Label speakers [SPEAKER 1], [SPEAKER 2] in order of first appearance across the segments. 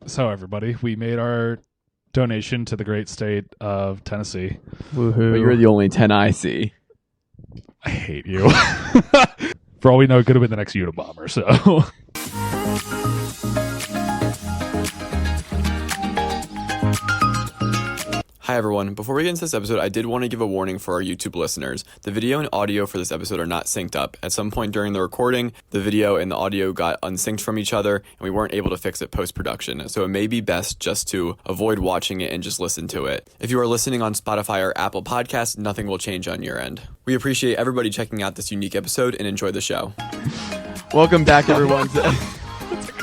[SPEAKER 1] So everybody, we made our donation to the great state of Tennessee.
[SPEAKER 2] Woohoo.
[SPEAKER 3] But you're the only 10 I see.
[SPEAKER 1] I hate you. For all we know, it could have been the next Unabomber. So
[SPEAKER 2] Hi everyone, before we get into this episode, I did want to give a warning for our YouTube listeners. The video and audio for this episode are not synced up. At some point during the recording, the video and the audio got unsynced from each other, and we weren't able to fix it post-production. So it may be best just to avoid watching it and just listen to it. If you are listening on Spotify or Apple Podcasts, nothing will change on your end. We appreciate everybody checking out this unique episode and enjoy the show.
[SPEAKER 3] Welcome back, everyone.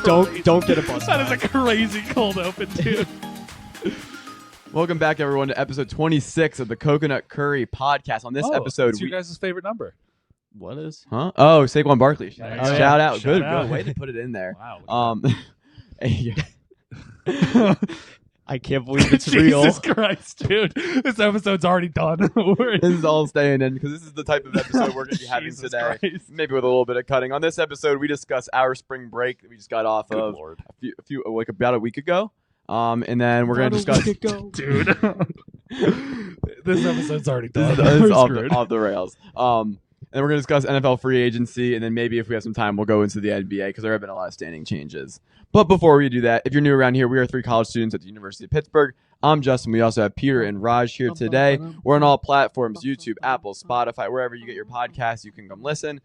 [SPEAKER 1] don't get a bus. That is a crazy cold open, dude.
[SPEAKER 3] Welcome back, everyone, to episode 26 of the Coconut Curry podcast. On this episode,
[SPEAKER 1] what's your guys' favorite number?
[SPEAKER 2] What is?
[SPEAKER 3] Huh? Oh, Saquon Barkley.
[SPEAKER 1] Nice.
[SPEAKER 3] Shout out.
[SPEAKER 1] Shout
[SPEAKER 3] Good
[SPEAKER 1] out.
[SPEAKER 3] way to put it in there.
[SPEAKER 1] Wow.
[SPEAKER 2] I can't believe it's real.
[SPEAKER 1] Jesus Christ, dude. This episode's already done.
[SPEAKER 3] This is all staying in because this is the type of episode we're going to be having
[SPEAKER 1] Jesus
[SPEAKER 3] today.
[SPEAKER 1] Christ.
[SPEAKER 3] Maybe with a little bit of cutting. On this episode, we discuss our spring break that we just got off
[SPEAKER 1] Good
[SPEAKER 3] of
[SPEAKER 1] Lord.
[SPEAKER 3] about a week ago. And then we're going to discuss...
[SPEAKER 1] Dude. This episode's already
[SPEAKER 3] This
[SPEAKER 1] done.
[SPEAKER 3] is
[SPEAKER 1] We're
[SPEAKER 3] off
[SPEAKER 1] screwed.
[SPEAKER 3] the rails. And then we're going to discuss NFL free agency, and then maybe if we have some time, we'll go into the NBA because there have been a lot of standing changes. But before we do that, if you're new around here, we are 3 college students at the University of Pittsburgh. I'm Justin. We also have Peter and Raj here today. We're on all platforms, YouTube, Apple, Spotify, wherever you get your podcasts, you can come listen.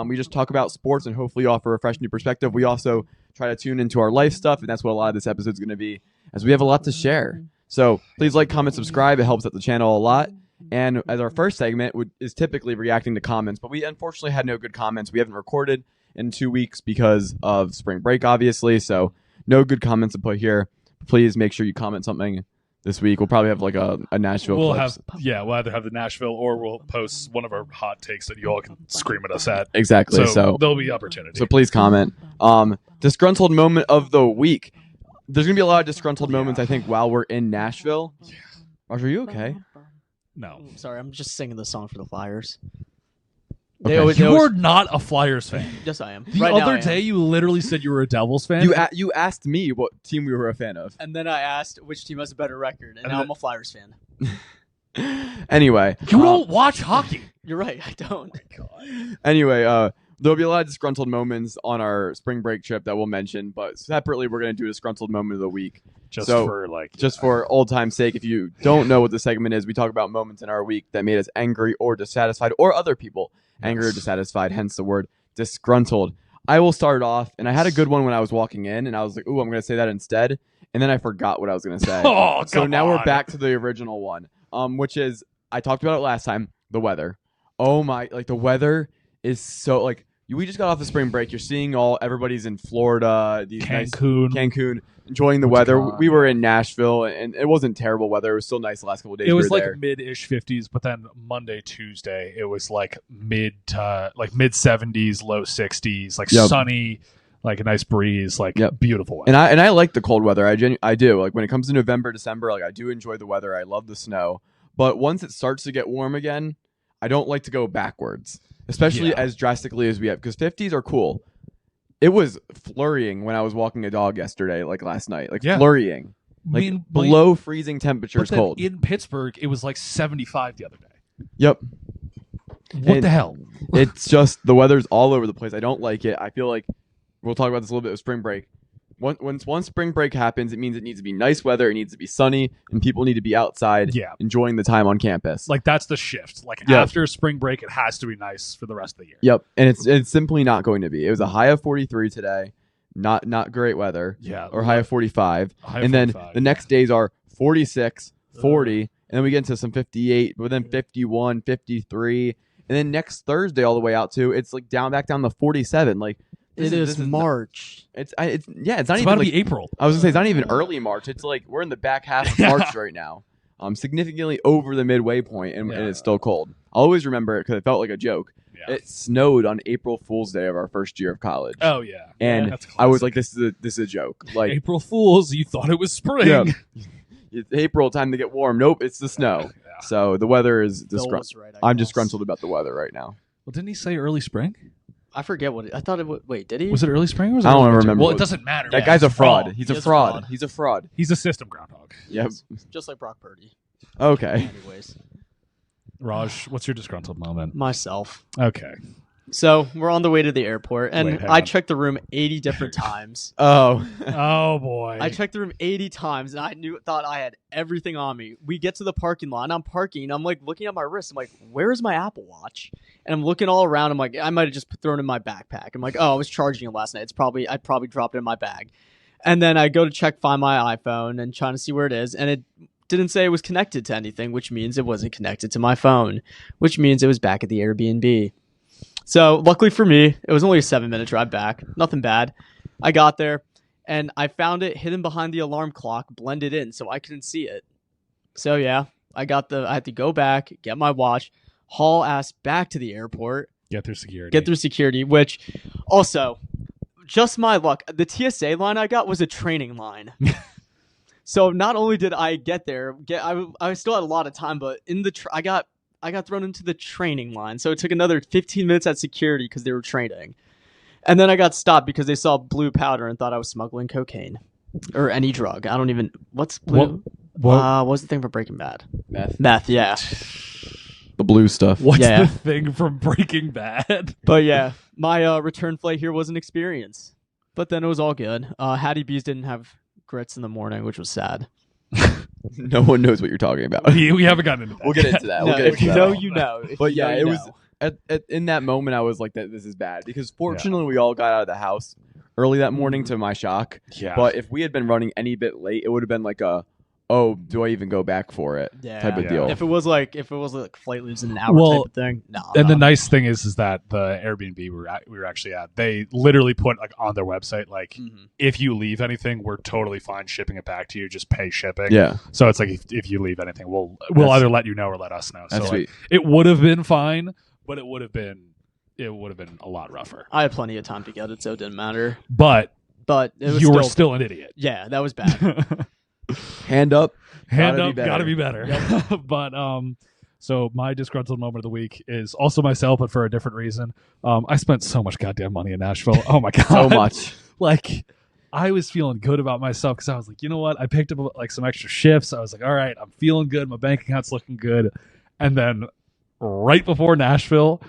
[SPEAKER 3] We just talk about sports and hopefully offer a fresh new perspective. We also try to tune into our life stuff, and that's what a lot of this episode is going to be, as we have a lot to share. So please like, comment, subscribe. It helps out the channel a lot. And as our first segment is typically reacting to comments, but we unfortunately had no good comments. We haven't recorded in 2 weeks because of spring break, obviously. So no good comments to put here. Please make sure you comment something this week. We'll probably have like a Nashville.
[SPEAKER 1] We'll
[SPEAKER 3] clips.
[SPEAKER 1] we'll either have the Nashville or we'll post one of our hot takes that you all can scream at us at.
[SPEAKER 3] Exactly. So
[SPEAKER 1] there'll be opportunity.
[SPEAKER 3] So please comment. Disgruntled moment of the week. There's gonna be a lot of disgruntled moments, I think, while we're in Nashville. Raj, are you okay?
[SPEAKER 1] No.
[SPEAKER 4] Sorry, I'm just singing the song for the Flyers.
[SPEAKER 3] Okay.
[SPEAKER 1] You're not a Flyers fan.
[SPEAKER 4] Yes, I am.
[SPEAKER 1] The
[SPEAKER 4] Right now I
[SPEAKER 1] other
[SPEAKER 4] am.
[SPEAKER 1] day, you literally said you were a Devils fan.
[SPEAKER 3] You asked me what team we were a fan of.
[SPEAKER 4] And then I asked which team has a better record, and
[SPEAKER 1] And
[SPEAKER 4] now
[SPEAKER 1] then-
[SPEAKER 4] I'm a Flyers fan.
[SPEAKER 3] Anyway,
[SPEAKER 1] You don't watch hockey.
[SPEAKER 4] You're right, I don't.
[SPEAKER 3] Anyway, there'll be a lot of disgruntled moments on our spring break trip that we'll mention, but separately, we're gonna do a disgruntled moment of the week.
[SPEAKER 1] Just
[SPEAKER 3] So,
[SPEAKER 1] for
[SPEAKER 3] for old time's sake, if you don't know what the segment is, we talk about moments in our week that made us angry or dissatisfied, or other people angry or dissatisfied, hence the word disgruntled. I will start off, and I had a good one when I was walking in, and I was like, ooh, I'm going to say that instead, and then I forgot what I was going to say.
[SPEAKER 1] Oh,
[SPEAKER 3] So
[SPEAKER 1] come
[SPEAKER 3] now we're
[SPEAKER 1] on.
[SPEAKER 3] back to the original one, which is, I talked about it last time, the weather. Oh my, like the weather is so, like, we just got off the spring break. You're seeing everybody's in Florida, these
[SPEAKER 1] Cancun.
[SPEAKER 3] nice, Cancun, enjoying the weather. We were in Nashville, and it wasn't terrible weather. It was still nice the last couple of days.
[SPEAKER 1] It was
[SPEAKER 3] we were
[SPEAKER 1] like
[SPEAKER 3] there.
[SPEAKER 1] mid-ish 50s, but then Monday, Tuesday, it was like mid 70s, low 60s, like
[SPEAKER 3] Yep.
[SPEAKER 1] sunny, like a nice breeze, like
[SPEAKER 3] Yep.
[SPEAKER 1] beautiful weather.
[SPEAKER 3] And I like the cold weather. I do. Like when it comes to November, December, like I do enjoy the weather. I love the snow. But once it starts to get warm again, I don't like to go backwards, especially
[SPEAKER 1] Yeah.
[SPEAKER 3] as drastically as we have, because 50s are cool. It was flurrying when I was walking a dog yesterday, like last night, like
[SPEAKER 1] Yeah.
[SPEAKER 3] flurrying, like below freezing temperatures,
[SPEAKER 1] but then
[SPEAKER 3] cold.
[SPEAKER 1] in Pittsburgh, it was like 75 the other day.
[SPEAKER 3] Yep.
[SPEAKER 1] What
[SPEAKER 3] And
[SPEAKER 1] the hell?
[SPEAKER 3] It's just the weather's all over the place. I don't like it. I feel like we'll talk about this a little bit with spring break. Once spring break happens, it means it needs to be nice weather, it needs to be sunny, and people need to be outside
[SPEAKER 1] Yeah.
[SPEAKER 3] enjoying the time on campus.
[SPEAKER 1] Like that's the shift. Like
[SPEAKER 3] Yeah.
[SPEAKER 1] after spring break, it has to be nice for the rest of the year.
[SPEAKER 3] Yep, and it's simply not going to be. It was a high of 43 today, not great weather,
[SPEAKER 1] Yeah.
[SPEAKER 3] or high of 45,
[SPEAKER 1] High of
[SPEAKER 3] and then
[SPEAKER 1] 45,
[SPEAKER 3] the next days are 46, 40, and then we get into some 58, but then 51, 53, and then next Thursday all the way out to it's like back down to 47. Like
[SPEAKER 4] It is March.
[SPEAKER 3] It's not
[SPEAKER 1] It's
[SPEAKER 3] even
[SPEAKER 1] about to
[SPEAKER 3] like,
[SPEAKER 1] be April.
[SPEAKER 3] I was gonna say it's not even early March. It's like we're in the back half of March right now. Significantly over the midway point, and it's still cold. I'll always remember it because it felt like a joke.
[SPEAKER 1] Yeah.
[SPEAKER 3] It snowed on April Fool's Day of our first year of college,
[SPEAKER 1] Oh yeah.
[SPEAKER 3] and
[SPEAKER 1] That's
[SPEAKER 3] I was
[SPEAKER 1] classic.
[SPEAKER 3] like, "This is a joke." Like,
[SPEAKER 1] April Fools, you thought it was spring.
[SPEAKER 3] yeah, it's April, time to get warm. Nope, it's the snow.
[SPEAKER 1] Yeah.
[SPEAKER 3] So the weather is
[SPEAKER 4] Phil
[SPEAKER 3] disgruntled.
[SPEAKER 4] was right, I
[SPEAKER 3] I'm
[SPEAKER 4] guess.
[SPEAKER 3] disgruntled about the weather right now.
[SPEAKER 1] Well, didn't he say early spring?
[SPEAKER 4] I forget what I thought it would. Wait, did he?
[SPEAKER 1] Was it early spring? Or was it
[SPEAKER 3] I don't
[SPEAKER 1] early winter?
[SPEAKER 3] remember.
[SPEAKER 1] Well, it doesn't matter.
[SPEAKER 3] That
[SPEAKER 4] Yeah.
[SPEAKER 3] guy's a fraud.
[SPEAKER 1] Oh,
[SPEAKER 3] He's
[SPEAKER 4] he
[SPEAKER 3] a
[SPEAKER 4] is a
[SPEAKER 3] fraud.
[SPEAKER 4] fraud.
[SPEAKER 3] He's a fraud.
[SPEAKER 1] He's a system groundhog.
[SPEAKER 3] Yep.
[SPEAKER 4] Just like Brock Purdy.
[SPEAKER 3] Okay.
[SPEAKER 4] Anyways,
[SPEAKER 1] Raj, what's your disgruntled moment?
[SPEAKER 4] myself.
[SPEAKER 1] Okay.
[SPEAKER 4] So we're on the way to the airport, and
[SPEAKER 1] Wait, hang
[SPEAKER 4] I
[SPEAKER 1] on.
[SPEAKER 4] checked the room 80 different times.
[SPEAKER 3] Oh.
[SPEAKER 1] Oh boy.
[SPEAKER 4] I checked the room 80 times, and I thought I had everything on me. We get to the parking lot, and I'm parking. I'm like looking at my wrist. I'm like, "Where is my Apple Watch?" And I'm looking all around. I'm like, I might have just thrown it in my backpack. I'm like, "Oh, I was charging it last night. I probably dropped it in my bag." And then I go to find my iPhone, and trying to see where it is, and it didn't say it was connected to anything, which means it wasn't connected to my phone, which means it was back at the Airbnb. So luckily for me, it was only a 7-minute drive back. Nothing bad. I got there and I found it hidden behind the alarm clock, blended in, so I couldn't see it. So yeah, I had to go back, get my watch, haul ass back to the airport,
[SPEAKER 1] Get through security.
[SPEAKER 4] get through security, which also, just my luck, the TSA line I got was a training line. So not only did I get there, I still had a lot of time, but in the I got thrown into the training line. So it took another 15 minutes at security because they were training. And then I got stopped because they saw blue powder and thought I was smuggling cocaine or any drug. I don't even, what's blue? What's the thing for Breaking Bad? Meth, yeah.
[SPEAKER 3] The blue stuff.
[SPEAKER 1] What's
[SPEAKER 4] Yeah.
[SPEAKER 1] the thing from Breaking Bad?
[SPEAKER 4] But yeah, my return flight here was an experience. But then it was all good. Hattie B's didn't have grits in the morning, which was sad.
[SPEAKER 3] No one knows what you're talking about.
[SPEAKER 1] we haven't gotten into that.
[SPEAKER 3] We'll get into that.
[SPEAKER 4] No,
[SPEAKER 3] We'll get
[SPEAKER 4] if
[SPEAKER 3] into
[SPEAKER 4] you
[SPEAKER 3] that.
[SPEAKER 4] know, you know. If
[SPEAKER 3] But
[SPEAKER 4] you know,
[SPEAKER 3] yeah,
[SPEAKER 4] you
[SPEAKER 3] it was
[SPEAKER 4] know.
[SPEAKER 3] in that moment I was like, that this is bad because fortunately we all got out of the house early that morning to my shock.
[SPEAKER 1] Yeah.
[SPEAKER 3] But if we had been running any bit late, it would have been like do I even go back for it type of
[SPEAKER 4] Yeah.
[SPEAKER 3] deal.
[SPEAKER 4] If it was like flight leaves in an hour
[SPEAKER 1] Well,
[SPEAKER 4] type of thing, no.
[SPEAKER 1] And the nice thing is that the Airbnb we were actually at, they literally put like on their website, like if you leave anything, we're totally fine shipping it back to you. Just pay shipping.
[SPEAKER 3] Yeah,
[SPEAKER 1] So it's like if you leave anything, we'll
[SPEAKER 3] That's-
[SPEAKER 1] either let you know or let us know.
[SPEAKER 3] that's
[SPEAKER 1] So
[SPEAKER 3] sweet.
[SPEAKER 1] like, it would have been fine, but it would have been a lot rougher.
[SPEAKER 4] I had plenty of time to get it, so it didn't matter.
[SPEAKER 1] But
[SPEAKER 4] But it was
[SPEAKER 1] you were
[SPEAKER 4] still,
[SPEAKER 1] still an idiot.
[SPEAKER 4] yeah, that was bad.
[SPEAKER 3] Hand up.
[SPEAKER 1] Hand
[SPEAKER 3] Gotta
[SPEAKER 1] up,
[SPEAKER 3] be better.
[SPEAKER 1] gotta be better. But so my disgruntled moment of the week is also myself, but for a different reason. I spent so much goddamn money in Nashville. Oh my god,
[SPEAKER 3] So much.
[SPEAKER 1] Like I was feeling good about myself because I was like, you know what? I picked up like some extra shifts. I was like, all right, I'm feeling good. My bank account's looking good. And then right before Nashville,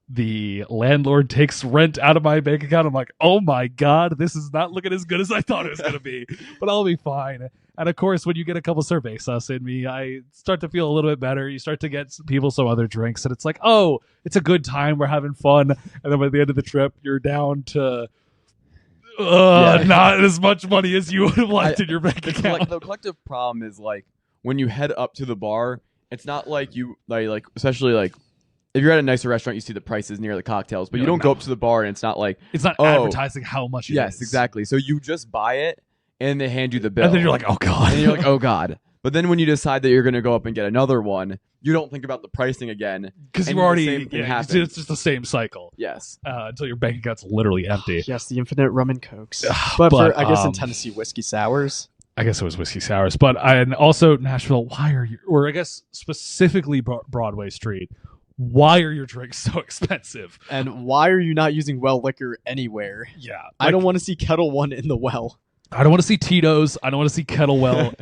[SPEAKER 1] the landlord takes rent out of my bank account. I'm like, oh my god, this is not looking as good as I thought it was going to be, but I'll be fine. And of course, when you get a couple cervezas in me, I start to feel a little bit better. You start to get some other drinks, and it's like, oh, it's a good time. We're having fun. And then by the end of the trip, you're down to not as much money as you would have liked in your bank account.
[SPEAKER 3] The collective problem is like when you head up to the bar, it's not like you like especially like if you're at a nicer restaurant, you see the prices near the cocktails, but you don't go up to the bar and it's not like
[SPEAKER 1] It's not advertising how much it is.
[SPEAKER 3] yes, exactly. So you just buy it and they hand you the bill.
[SPEAKER 1] And then you're like, oh god.
[SPEAKER 3] and you're like, oh god. But then when you decide that you're going to go up and get another one, you don't think about the pricing again.
[SPEAKER 1] because
[SPEAKER 3] and
[SPEAKER 1] you
[SPEAKER 3] the
[SPEAKER 1] already
[SPEAKER 3] same thing
[SPEAKER 1] it's
[SPEAKER 3] happens.
[SPEAKER 1] just the same cycle
[SPEAKER 3] Yes.
[SPEAKER 1] until your bank account's literally empty.
[SPEAKER 4] Yes, the infinite rum and cokes.
[SPEAKER 1] But,
[SPEAKER 4] for, I guess in
[SPEAKER 1] um,
[SPEAKER 4] Tennessee, whiskey sours.
[SPEAKER 1] I guess it was whiskey sours, but and also Nashville. Why are you, or I guess specifically Broadway Street? Why are your drinks so expensive?
[SPEAKER 4] And why are you not using well liquor anywhere?
[SPEAKER 1] Yeah,
[SPEAKER 4] I don't want to see Kettle One in the well.
[SPEAKER 1] I don't want to see Tito's. I don't want to see Kettle Well,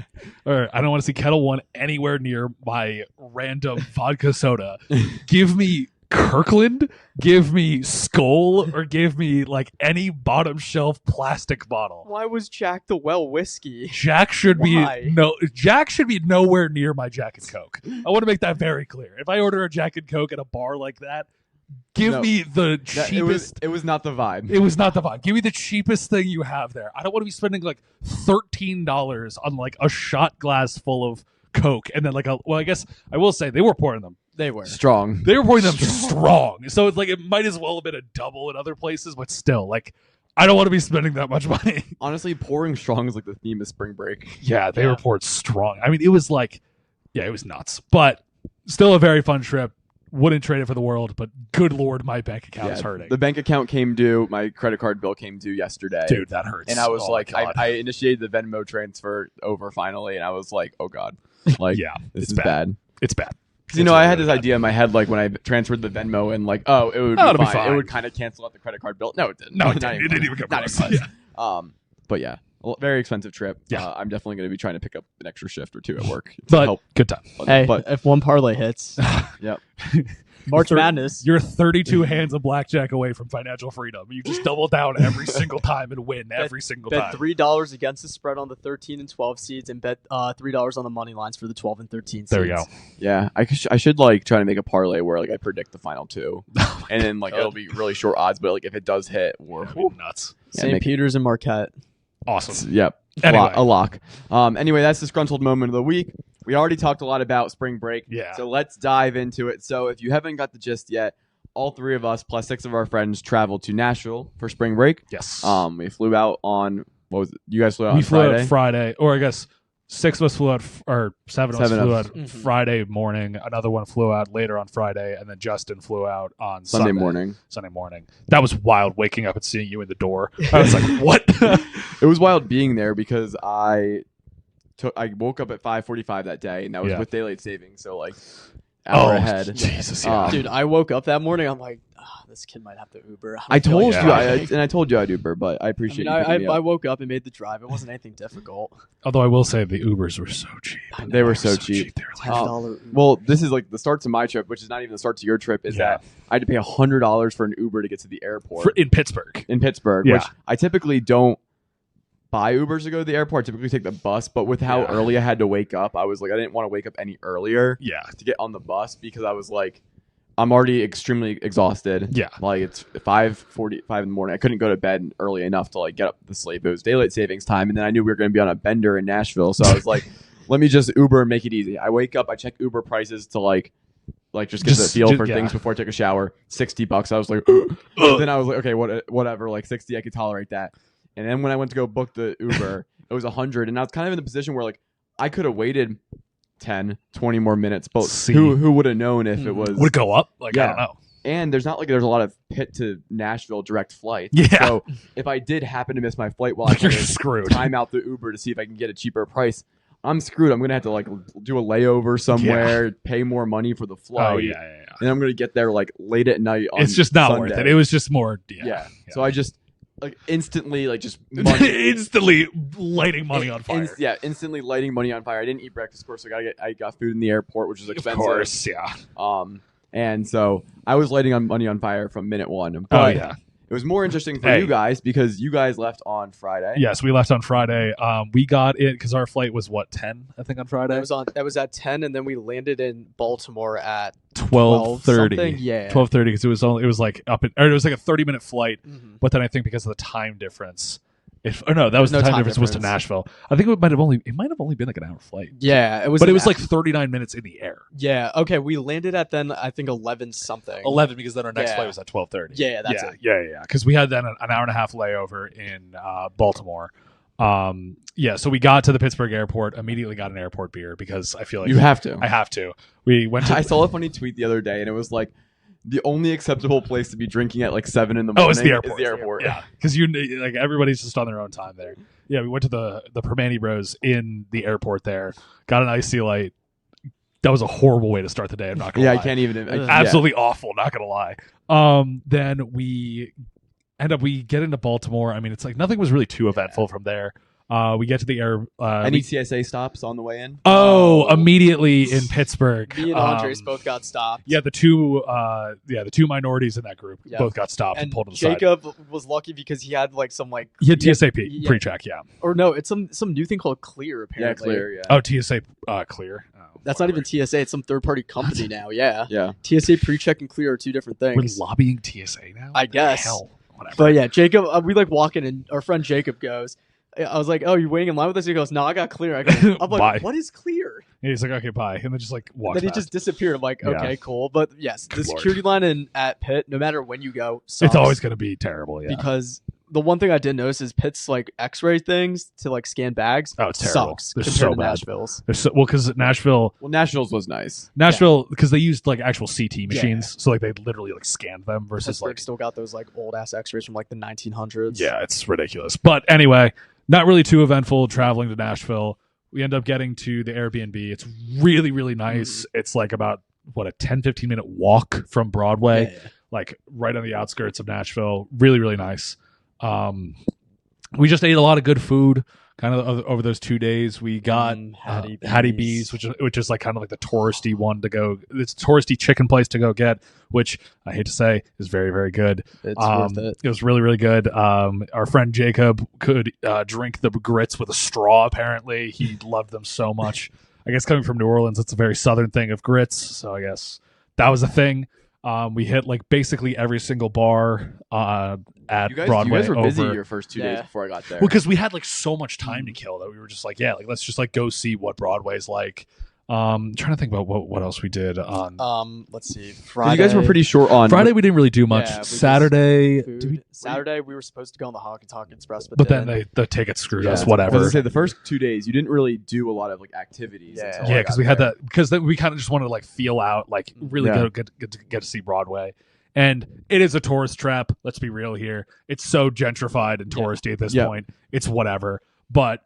[SPEAKER 1] or I don't want to see Kettle One anywhere near my random vodka soda. Give me Kirkland, give me Skull, or give me like any bottom shelf plastic bottle.
[SPEAKER 4] Why was Jack the Well whiskey?
[SPEAKER 1] Jack should
[SPEAKER 4] Why?
[SPEAKER 1] Jack should be nowhere near my Jack and Coke. I want to make that very clear. If I order a Jack and Coke at a bar like that, give
[SPEAKER 3] No.
[SPEAKER 1] me the cheapest.
[SPEAKER 3] It was not the vibe.
[SPEAKER 1] It was not the vibe. Give me the cheapest thing you have there. I don't want to be spending like $13 on like a shot glass full of Coke and then I guess I will say they were pouring them.
[SPEAKER 4] They were.
[SPEAKER 3] Strong.
[SPEAKER 1] They were pouring them strong. So it's like it might as well have been a double in other places, but still, like I don't want to be spending that much money.
[SPEAKER 3] Honestly, pouring strong is like the theme of spring break.
[SPEAKER 1] Yeah, they were poured strong. I mean, it was like, yeah, it was nuts, but still a very fun trip. Wouldn't trade it for the world, but good lord, my bank account is hurting.
[SPEAKER 3] The bank account came due. My credit card bill came due yesterday.
[SPEAKER 1] Dude, that hurts.
[SPEAKER 3] And I was
[SPEAKER 1] Oh my
[SPEAKER 3] like,
[SPEAKER 1] God.
[SPEAKER 3] I initiated the Venmo transfer over finally, and I was like, oh god, like
[SPEAKER 1] yeah,
[SPEAKER 3] this
[SPEAKER 1] it's
[SPEAKER 3] is bad.
[SPEAKER 1] It's bad.
[SPEAKER 3] Because I had this idea in my head, like when I transferred the Venmo and like, it would be fine. It would kind of cancel out the credit card bill. No, it didn't.
[SPEAKER 1] No, it didn't even come close.
[SPEAKER 3] Yeah. But yeah, very expensive trip.
[SPEAKER 1] Yeah.
[SPEAKER 3] I'm definitely going to be trying to pick up an extra shift or 2 at work.
[SPEAKER 1] But good time.
[SPEAKER 4] Hey,
[SPEAKER 3] but
[SPEAKER 4] if one parlay hits,
[SPEAKER 3] yep.
[SPEAKER 4] March Madness.
[SPEAKER 1] You're 32 hands of blackjack away from financial freedom. You just double down every single time and win every single
[SPEAKER 4] bet
[SPEAKER 1] time.
[SPEAKER 4] $3 against the spread on the 13 and 12 seeds, and bet $3 on the money lines for the 12 and 13 seeds.
[SPEAKER 1] There we go.
[SPEAKER 3] Yeah, I should like try to make a parlay where like I predict the final 2, and then like it'll be really short odds, but like if it does hit, we're
[SPEAKER 1] nuts.
[SPEAKER 4] St. Peter's and Marquette.
[SPEAKER 1] Awesome.
[SPEAKER 3] Yep.
[SPEAKER 1] Anyway.
[SPEAKER 3] A lock. Anyway, that's disgruntled moment of the week. We already talked a lot about spring break.
[SPEAKER 1] Yeah.
[SPEAKER 3] So let's dive into it. So if you haven't got the gist yet, all 3 of us plus 6 of our friends traveled to Nashville for spring break.
[SPEAKER 1] Yes.
[SPEAKER 3] We flew out on what was it? You guys flew out
[SPEAKER 1] We
[SPEAKER 3] on
[SPEAKER 1] flew
[SPEAKER 3] Friday?
[SPEAKER 1] out Friday, or I guess 6 of us flew out, or 7 of us flew out
[SPEAKER 4] Mhm.
[SPEAKER 1] Friday morning. Another one flew out later on Friday, and then Justin flew out on
[SPEAKER 3] Sunday morning.
[SPEAKER 1] Sunday morning. That was wild, waking up and seeing you in the door. I was like, what?
[SPEAKER 3] It was wild being there because I woke up at 5:45 that day, and that was with daylight savings, so like hour ahead.
[SPEAKER 1] Jesus, yeah.
[SPEAKER 4] Dude, I woke up that morning. I'm like, this kid might have to Uber.
[SPEAKER 3] I told
[SPEAKER 1] like
[SPEAKER 3] you,
[SPEAKER 1] that.
[SPEAKER 3] I told you I'd Uber, but I appreciate you picking me
[SPEAKER 4] I
[SPEAKER 3] up.
[SPEAKER 4] woke up and made the drive. It wasn't anything difficult.
[SPEAKER 1] Although I will say the Ubers were so cheap.
[SPEAKER 3] They were so cheap.
[SPEAKER 1] They were like,
[SPEAKER 4] $10 Uber.
[SPEAKER 3] Well, this is like the start to my trip, which is not even the start to your trip, is that I had to pay $100 for an Uber to get to the airport
[SPEAKER 1] in Pittsburgh.
[SPEAKER 3] in Pittsburgh,
[SPEAKER 1] Yeah.
[SPEAKER 3] which I typically don't buy Ubers to go to the airport. I typically take the bus, but with how early I had to wake up, I was like, I didn't want to wake up any earlier to get on the bus because I was like, I'm already extremely exhausted.
[SPEAKER 1] Yeah.
[SPEAKER 3] Like it's 5:45 in the morning. I couldn't go to bed early enough to like get up to sleep. It was daylight savings time. And then I knew we were going to be on a bender in Nashville. So I was like, let me just Uber and make it easy. I wake up, I check Uber prices to like just get the feel for things before I take a shower. $60. I was like, then I was like, okay, whatever. Like 60, I could tolerate that. And then when I went to go book the Uber, it was 100. And I was kind of in the position where like I could have waited 10, 20 more minutes, but who would have known if it was...
[SPEAKER 1] Would it go up? Like, I don't know.
[SPEAKER 3] And there's a lot of Pitt to Nashville direct flights.
[SPEAKER 1] Yeah.
[SPEAKER 3] So if I did happen to miss my flight while I
[SPEAKER 1] You're screwed.
[SPEAKER 3] time out the Uber to see if I can get a cheaper price, I'm screwed. I'm going to have to like do a layover somewhere, pay more money for the flight.
[SPEAKER 1] Oh, yeah.
[SPEAKER 3] And I'm going to get there like late at night on
[SPEAKER 1] It's just not
[SPEAKER 3] Sunday.
[SPEAKER 1] worth it. It was just more...
[SPEAKER 3] Yeah. So I just... like instantly, like just money.
[SPEAKER 1] instantly lighting money on fire.
[SPEAKER 3] Instantly lighting money on fire. I didn't eat breakfast, of course. So I got food in the airport, which was expensive.
[SPEAKER 1] Of course, yeah.
[SPEAKER 3] And so I was lighting money on fire from minute one. But it was more interesting for you guys because you guys left on Friday.
[SPEAKER 1] Yes, we left on Friday. We got in because our flight was 10, I think, on Friday.
[SPEAKER 4] That was at 10, and then we landed in Baltimore at
[SPEAKER 1] 12:30.
[SPEAKER 4] Yeah,
[SPEAKER 1] 12:30 because it was like it was like a 30-minute flight. Mm-hmm. But then I think because of the time difference, that was the time difference was to Nashville. I think it might have only been like an hour flight.
[SPEAKER 4] Yeah, it was.
[SPEAKER 1] But it was like 39 minutes in the air.
[SPEAKER 4] Yeah. Okay, we landed at then I think 11 something.
[SPEAKER 1] 11 because then our next flight was at 12:30.
[SPEAKER 4] Yeah, that's it.
[SPEAKER 1] Yeah. Because we had then an hour and a half layover in Baltimore. So we got to the Pittsburgh airport, immediately got an airport beer because I feel like
[SPEAKER 3] you have to.
[SPEAKER 1] I have to. We went to
[SPEAKER 3] I saw a funny tweet the other day and it was like the only acceptable place to be drinking at like 7 in the morning
[SPEAKER 1] it's the airport.
[SPEAKER 3] Is the airport.
[SPEAKER 1] Yeah. Because like everybody's just on their own time there. Yeah, we went to the Permane Bros in the airport there, got an Icy Light. That was a horrible way to start the day. I'm not gonna lie.
[SPEAKER 3] I can't even
[SPEAKER 1] absolutely awful, not gonna lie. Then we get into Baltimore. I mean, it's like nothing was really too eventful from there. We get to the air.
[SPEAKER 3] Any TSA stops on the way in?
[SPEAKER 1] Immediately in Pittsburgh.
[SPEAKER 4] Me and Andres both got stopped.
[SPEAKER 1] Yeah, the two minorities in that group both got stopped and pulled to the
[SPEAKER 4] Jacob
[SPEAKER 1] side.
[SPEAKER 4] was lucky because he had like some like
[SPEAKER 1] he had TSA pre-check,
[SPEAKER 4] or no, it's some new thing called Clear apparently.
[SPEAKER 3] Yeah, Clear. Yeah.
[SPEAKER 1] Oh, TSA Clear.
[SPEAKER 4] That's not even TSA. It's some third-party company now. Yeah.
[SPEAKER 3] Yeah.
[SPEAKER 4] TSA pre-check and Clear are two different things.
[SPEAKER 1] We're lobbying TSA now.
[SPEAKER 4] I guess.
[SPEAKER 1] Hell, whatever.
[SPEAKER 4] But yeah, Jacob, we like walk in and our friend Jacob goes. I was like, "Oh, you're waiting in line with us?" He goes, "No, I got Clear." I'm like,
[SPEAKER 1] Bye.
[SPEAKER 4] "What is Clear?"
[SPEAKER 1] And he's like, "Okay, bye," and then just like walks.
[SPEAKER 4] Then he just disappeared. I'm like, "Okay, cool." But yes, the
[SPEAKER 1] Good
[SPEAKER 4] security line at Pitt, no matter when you go, sucks
[SPEAKER 1] it's always going to be terrible. Yeah,
[SPEAKER 4] because the one thing I did notice is Pitt's like X-ray things to like scan bags.
[SPEAKER 1] Oh, it's terrible.
[SPEAKER 4] Sucks
[SPEAKER 1] They're
[SPEAKER 4] compared
[SPEAKER 1] so
[SPEAKER 4] to
[SPEAKER 1] bad.
[SPEAKER 4] Nashville's.
[SPEAKER 1] Because Nashville
[SPEAKER 3] Nationals was nice.
[SPEAKER 1] because they used like actual CT machines, so like they literally like scanned them versus
[SPEAKER 4] Pittsburgh
[SPEAKER 1] like
[SPEAKER 4] still got those like old ass X-rays from like the 1900s.
[SPEAKER 1] Yeah, it's ridiculous. But anyway, not really too eventful traveling to Nashville. We end up getting to the Airbnb. It's really, really nice. It's like about a 10-15 minute walk from Broadway,
[SPEAKER 4] Yeah.
[SPEAKER 1] like right on the outskirts of Nashville. Really, really nice. We just ate a lot of good food kind of over those 2 days. We got Hattie B's, which is like kind of like the touristy one to go. It's a touristy chicken place to go get, which I hate to say is very, very good.
[SPEAKER 4] It's worth it.
[SPEAKER 1] It was really, really good. Our friend Jacob could drink the grits with a straw. Apparently, he loved them so much. I guess coming from New Orleans, it's a very southern thing of grits. So I guess that was a thing. We hit like basically every single bar at Broadway.
[SPEAKER 3] You guys were busy
[SPEAKER 1] over.
[SPEAKER 3] your first 2 days before I got there.
[SPEAKER 1] Well, because we had like so much time to kill that we were just like, yeah, like let's just like go see what Broadway's like. Trying to think about what else we did on.
[SPEAKER 4] Let's see.
[SPEAKER 3] 'Cause
[SPEAKER 4] Friday.
[SPEAKER 3] you guys were pretty short on
[SPEAKER 1] Friday. We didn't really do much.
[SPEAKER 4] Yeah, we just-
[SPEAKER 1] Saturday,
[SPEAKER 4] Saturday we were supposed to go on the Honky Tonk Express,
[SPEAKER 1] but then the tickets screwed us.
[SPEAKER 3] I was
[SPEAKER 1] Whatever.
[SPEAKER 3] gonna say the first 2 days you didn't really do a lot of like activities.
[SPEAKER 4] Yeah.
[SPEAKER 3] until I
[SPEAKER 1] Yeah, because
[SPEAKER 3] got
[SPEAKER 1] we had
[SPEAKER 3] there.
[SPEAKER 1] that because we kind of just wanted to like feel out, like really
[SPEAKER 3] Yeah.
[SPEAKER 1] get to see Broadway. And it is a tourist trap. Let's be real here. It's so gentrified and touristy at this
[SPEAKER 3] Yeah.
[SPEAKER 1] point. It's whatever. But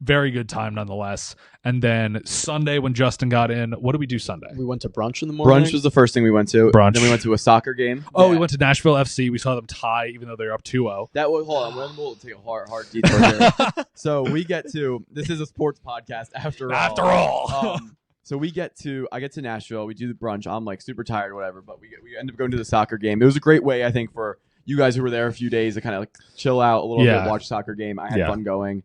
[SPEAKER 1] very good time nonetheless. And then Sunday when Justin got in, what did we do Sunday?
[SPEAKER 4] we went to brunch in the morning.
[SPEAKER 3] Brunch was the first thing we went to.
[SPEAKER 1] Brunch.
[SPEAKER 3] Then we went to a soccer game.
[SPEAKER 1] Oh, we went to Nashville FC. We saw them tie, even though they're up 2-0.
[SPEAKER 3] That was hold on. We'll take a hard detour here. So we get to this is a sports podcast after all. So I get to Nashville. We do the brunch. I'm like super tired, or whatever. But we end up going to the soccer game. It was a great way, I think, for you guys who were there a few days to kind of like chill out a little bit, watch soccer game. I had fun going.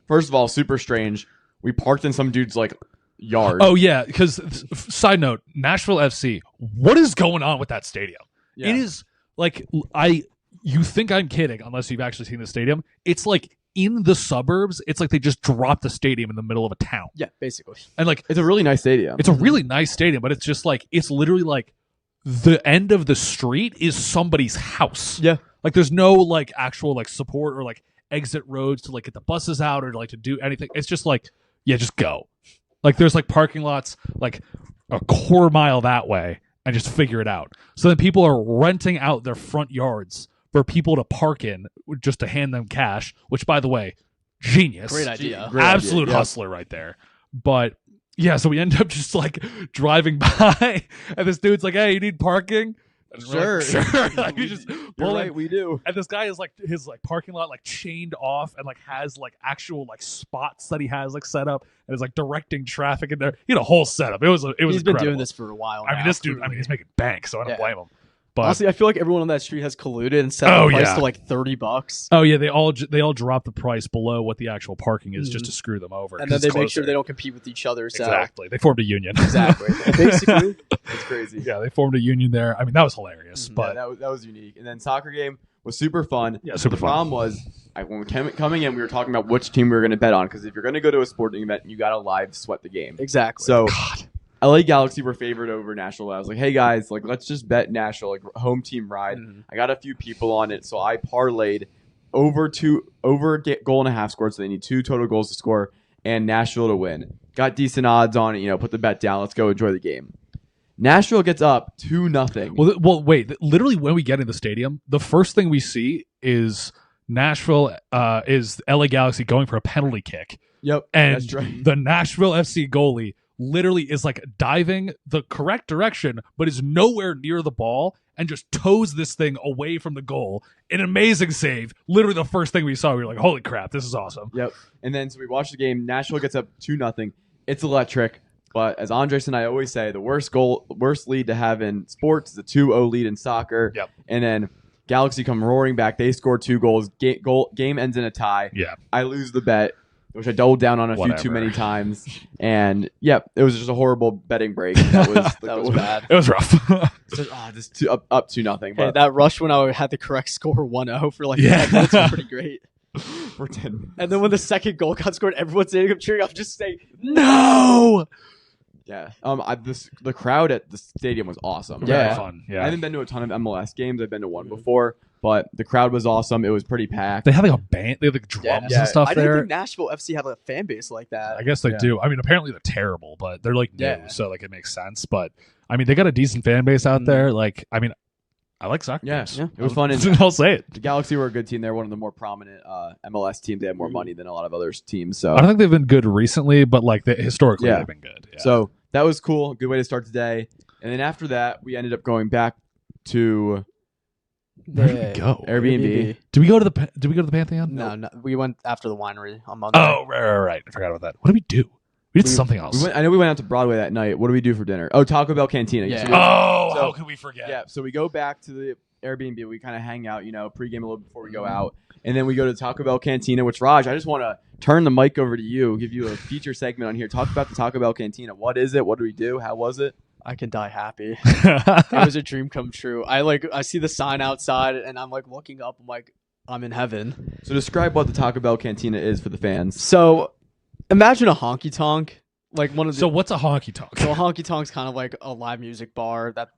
[SPEAKER 3] First of all, super strange. We parked in some dude's like yard.
[SPEAKER 1] Oh yeah, because side note, Nashville FC. What is going on with that stadium?
[SPEAKER 3] Yeah.
[SPEAKER 1] It is like you think I'm kidding unless you've actually seen the stadium. It's like in the suburbs. It's like they just dropped the stadium in the middle of a town.
[SPEAKER 4] Yeah, basically.
[SPEAKER 1] And like
[SPEAKER 3] It's a really nice stadium.
[SPEAKER 1] it's a really nice stadium, but it's just like it's literally like the end of the street is somebody's house.
[SPEAKER 4] Yeah.
[SPEAKER 1] Like there's no like actual like support or like exit roads to like get the buses out or like to do anything. It's just like, yeah, just go. Like there's like parking lots like a quarter mile that way and just figure it out. So then people are renting out their front yards for people to park in just to hand them cash, which by the way, genius.
[SPEAKER 4] Great idea.
[SPEAKER 3] Great
[SPEAKER 1] Absolute
[SPEAKER 3] idea, yeah.
[SPEAKER 1] hustler right there. But yeah, so we end up just like driving by and this dude's like, hey, you need parking? And we're
[SPEAKER 3] Sure.
[SPEAKER 1] like, sure. Like, you just
[SPEAKER 3] You're
[SPEAKER 1] pull
[SPEAKER 3] right,
[SPEAKER 1] in.
[SPEAKER 3] we do.
[SPEAKER 1] And this guy is like his like parking lot like chained off and like has like actual like spots that he has like set up and is like directing traffic in there. He had a whole setup. It was
[SPEAKER 4] He's
[SPEAKER 1] incredible.
[SPEAKER 4] been doing this for a while now.
[SPEAKER 1] I mean, this dude. I mean, he's making bank, so I don't
[SPEAKER 4] Yeah.
[SPEAKER 1] blame him. But
[SPEAKER 4] Honestly, I feel like everyone on that street has colluded and set the price to like $30.
[SPEAKER 1] oh yeah, they all drop the price below what the actual parking is just to screw them over.
[SPEAKER 4] And
[SPEAKER 1] 'cause
[SPEAKER 4] then
[SPEAKER 1] it's
[SPEAKER 4] they make sure
[SPEAKER 1] closer.
[SPEAKER 4] they don't compete with each other. So.
[SPEAKER 1] Exactly. They formed a union.
[SPEAKER 4] Exactly. Basically.
[SPEAKER 3] It's crazy.
[SPEAKER 1] Yeah, they formed a union there. I mean, that was hilarious.
[SPEAKER 3] Yeah,
[SPEAKER 1] But
[SPEAKER 3] that was unique. And then soccer game was super fun.
[SPEAKER 1] Yeah, super
[SPEAKER 3] the
[SPEAKER 1] fun.
[SPEAKER 3] problem was when we came coming in, we were talking about which team we were going to bet on because if you're going to go to a sporting event, you got to live sweat the game.
[SPEAKER 4] Exactly.
[SPEAKER 3] So LA Galaxy were favored over Nashville. I was like, hey guys, like let's just bet Nashville, like home team ride. I got a few people on it, so I parlayed over a goal and a half scored, so they need 2 total goals to score, and Nashville to win. Got decent odds on it, put the bet down. Let's go enjoy the game. Nashville gets up 2-0.
[SPEAKER 1] well, wait. Literally, when we get in the stadium, the first thing we see is Nashville is LA Galaxy going for a penalty kick,
[SPEAKER 3] Yep,
[SPEAKER 1] and
[SPEAKER 3] that's right.
[SPEAKER 1] the Nashville FC goalie literally is like diving the correct direction, but is nowhere near the ball and just toes this thing away from the goal. An amazing save. Literally the first thing we saw, we were like, holy crap, this is awesome.
[SPEAKER 3] Yep. And then so we watched the game. Nashville gets up 2-0. It's electric. But as Andres and I always say, the worst lead to have in sports is a 2-0 lead in soccer.
[SPEAKER 1] Yep.
[SPEAKER 3] And then Galaxy come roaring back. They score 2 goals. Game ends in a tie.
[SPEAKER 1] Yeah.
[SPEAKER 3] I lose the bet, which I doubled down on a few too many times. And yeah, it was just a horrible betting break. That was
[SPEAKER 4] that was bad.
[SPEAKER 1] It was rough.
[SPEAKER 3] Just up 2-0.
[SPEAKER 4] Hey,
[SPEAKER 3] But
[SPEAKER 4] that rush when I had the correct score 1-0 for like
[SPEAKER 1] Yeah.
[SPEAKER 4] 10 minutes was pretty great.
[SPEAKER 3] for 10 minutes.
[SPEAKER 4] And then when the second goal got scored, everyone's standing up cheering. I'm just saying,
[SPEAKER 1] No.
[SPEAKER 3] Yeah. The crowd at the stadium was awesome.
[SPEAKER 1] Very fun.
[SPEAKER 3] I
[SPEAKER 1] Yeah.
[SPEAKER 3] haven't been to a ton of MLS games. I've been to one before, but the crowd was awesome. It was pretty packed.
[SPEAKER 1] They have like a band. They have like drums
[SPEAKER 3] Yeah.
[SPEAKER 1] and stuff
[SPEAKER 4] I didn't
[SPEAKER 1] there.
[SPEAKER 4] think Nashville FC had a fan base like that.
[SPEAKER 1] I guess they
[SPEAKER 3] Yeah.
[SPEAKER 1] do. I mean, apparently they're terrible, but they're like new,
[SPEAKER 4] Yeah.
[SPEAKER 1] so like it makes sense. But I mean, they got a decent fan base out there. Like, I mean, I like soccer
[SPEAKER 3] Yeah,
[SPEAKER 1] games.
[SPEAKER 3] yeah. It was fun. And
[SPEAKER 1] I'll say it.
[SPEAKER 3] the Galaxy were a good team. They're one of the more prominent MLS teams. They have more money than a lot of other teams. So
[SPEAKER 1] I don't think they've been good recently, but like historically
[SPEAKER 3] Yeah.
[SPEAKER 1] they've been good. Yeah.
[SPEAKER 3] So that was cool. Good way to start the day. And then after that, we ended up going back to
[SPEAKER 1] Where did we go?
[SPEAKER 3] Airbnb.
[SPEAKER 1] Did we go to the Pantheon?
[SPEAKER 4] No, we went after the winery on Monday.
[SPEAKER 1] Oh, right. I forgot about that. What did we do? We did something else.
[SPEAKER 3] I know we went out to Broadway that night. What did we do for dinner? Oh, Taco Bell Cantina.
[SPEAKER 4] Yeah.
[SPEAKER 3] So
[SPEAKER 1] How could we forget?
[SPEAKER 3] Yeah, so we go back to the Airbnb. We kind of hang out, pregame a little before we go out. And then we go to Taco Bell Cantina, which, Raj, I just want to turn the mic over to you, give you a feature segment on here. Talk about the Taco Bell Cantina. What is it? What do we do? How was it?
[SPEAKER 4] I can die happy. It was a dream come true. I see the sign outside and I'm like looking up. I'm like, I'm in heaven.
[SPEAKER 3] So describe what the Taco Bell Cantina is for the fans.
[SPEAKER 4] So imagine a honky tonk, like one of the.
[SPEAKER 1] So what's a honky tonk?
[SPEAKER 4] So a honky tonk's kind of like a live music bar that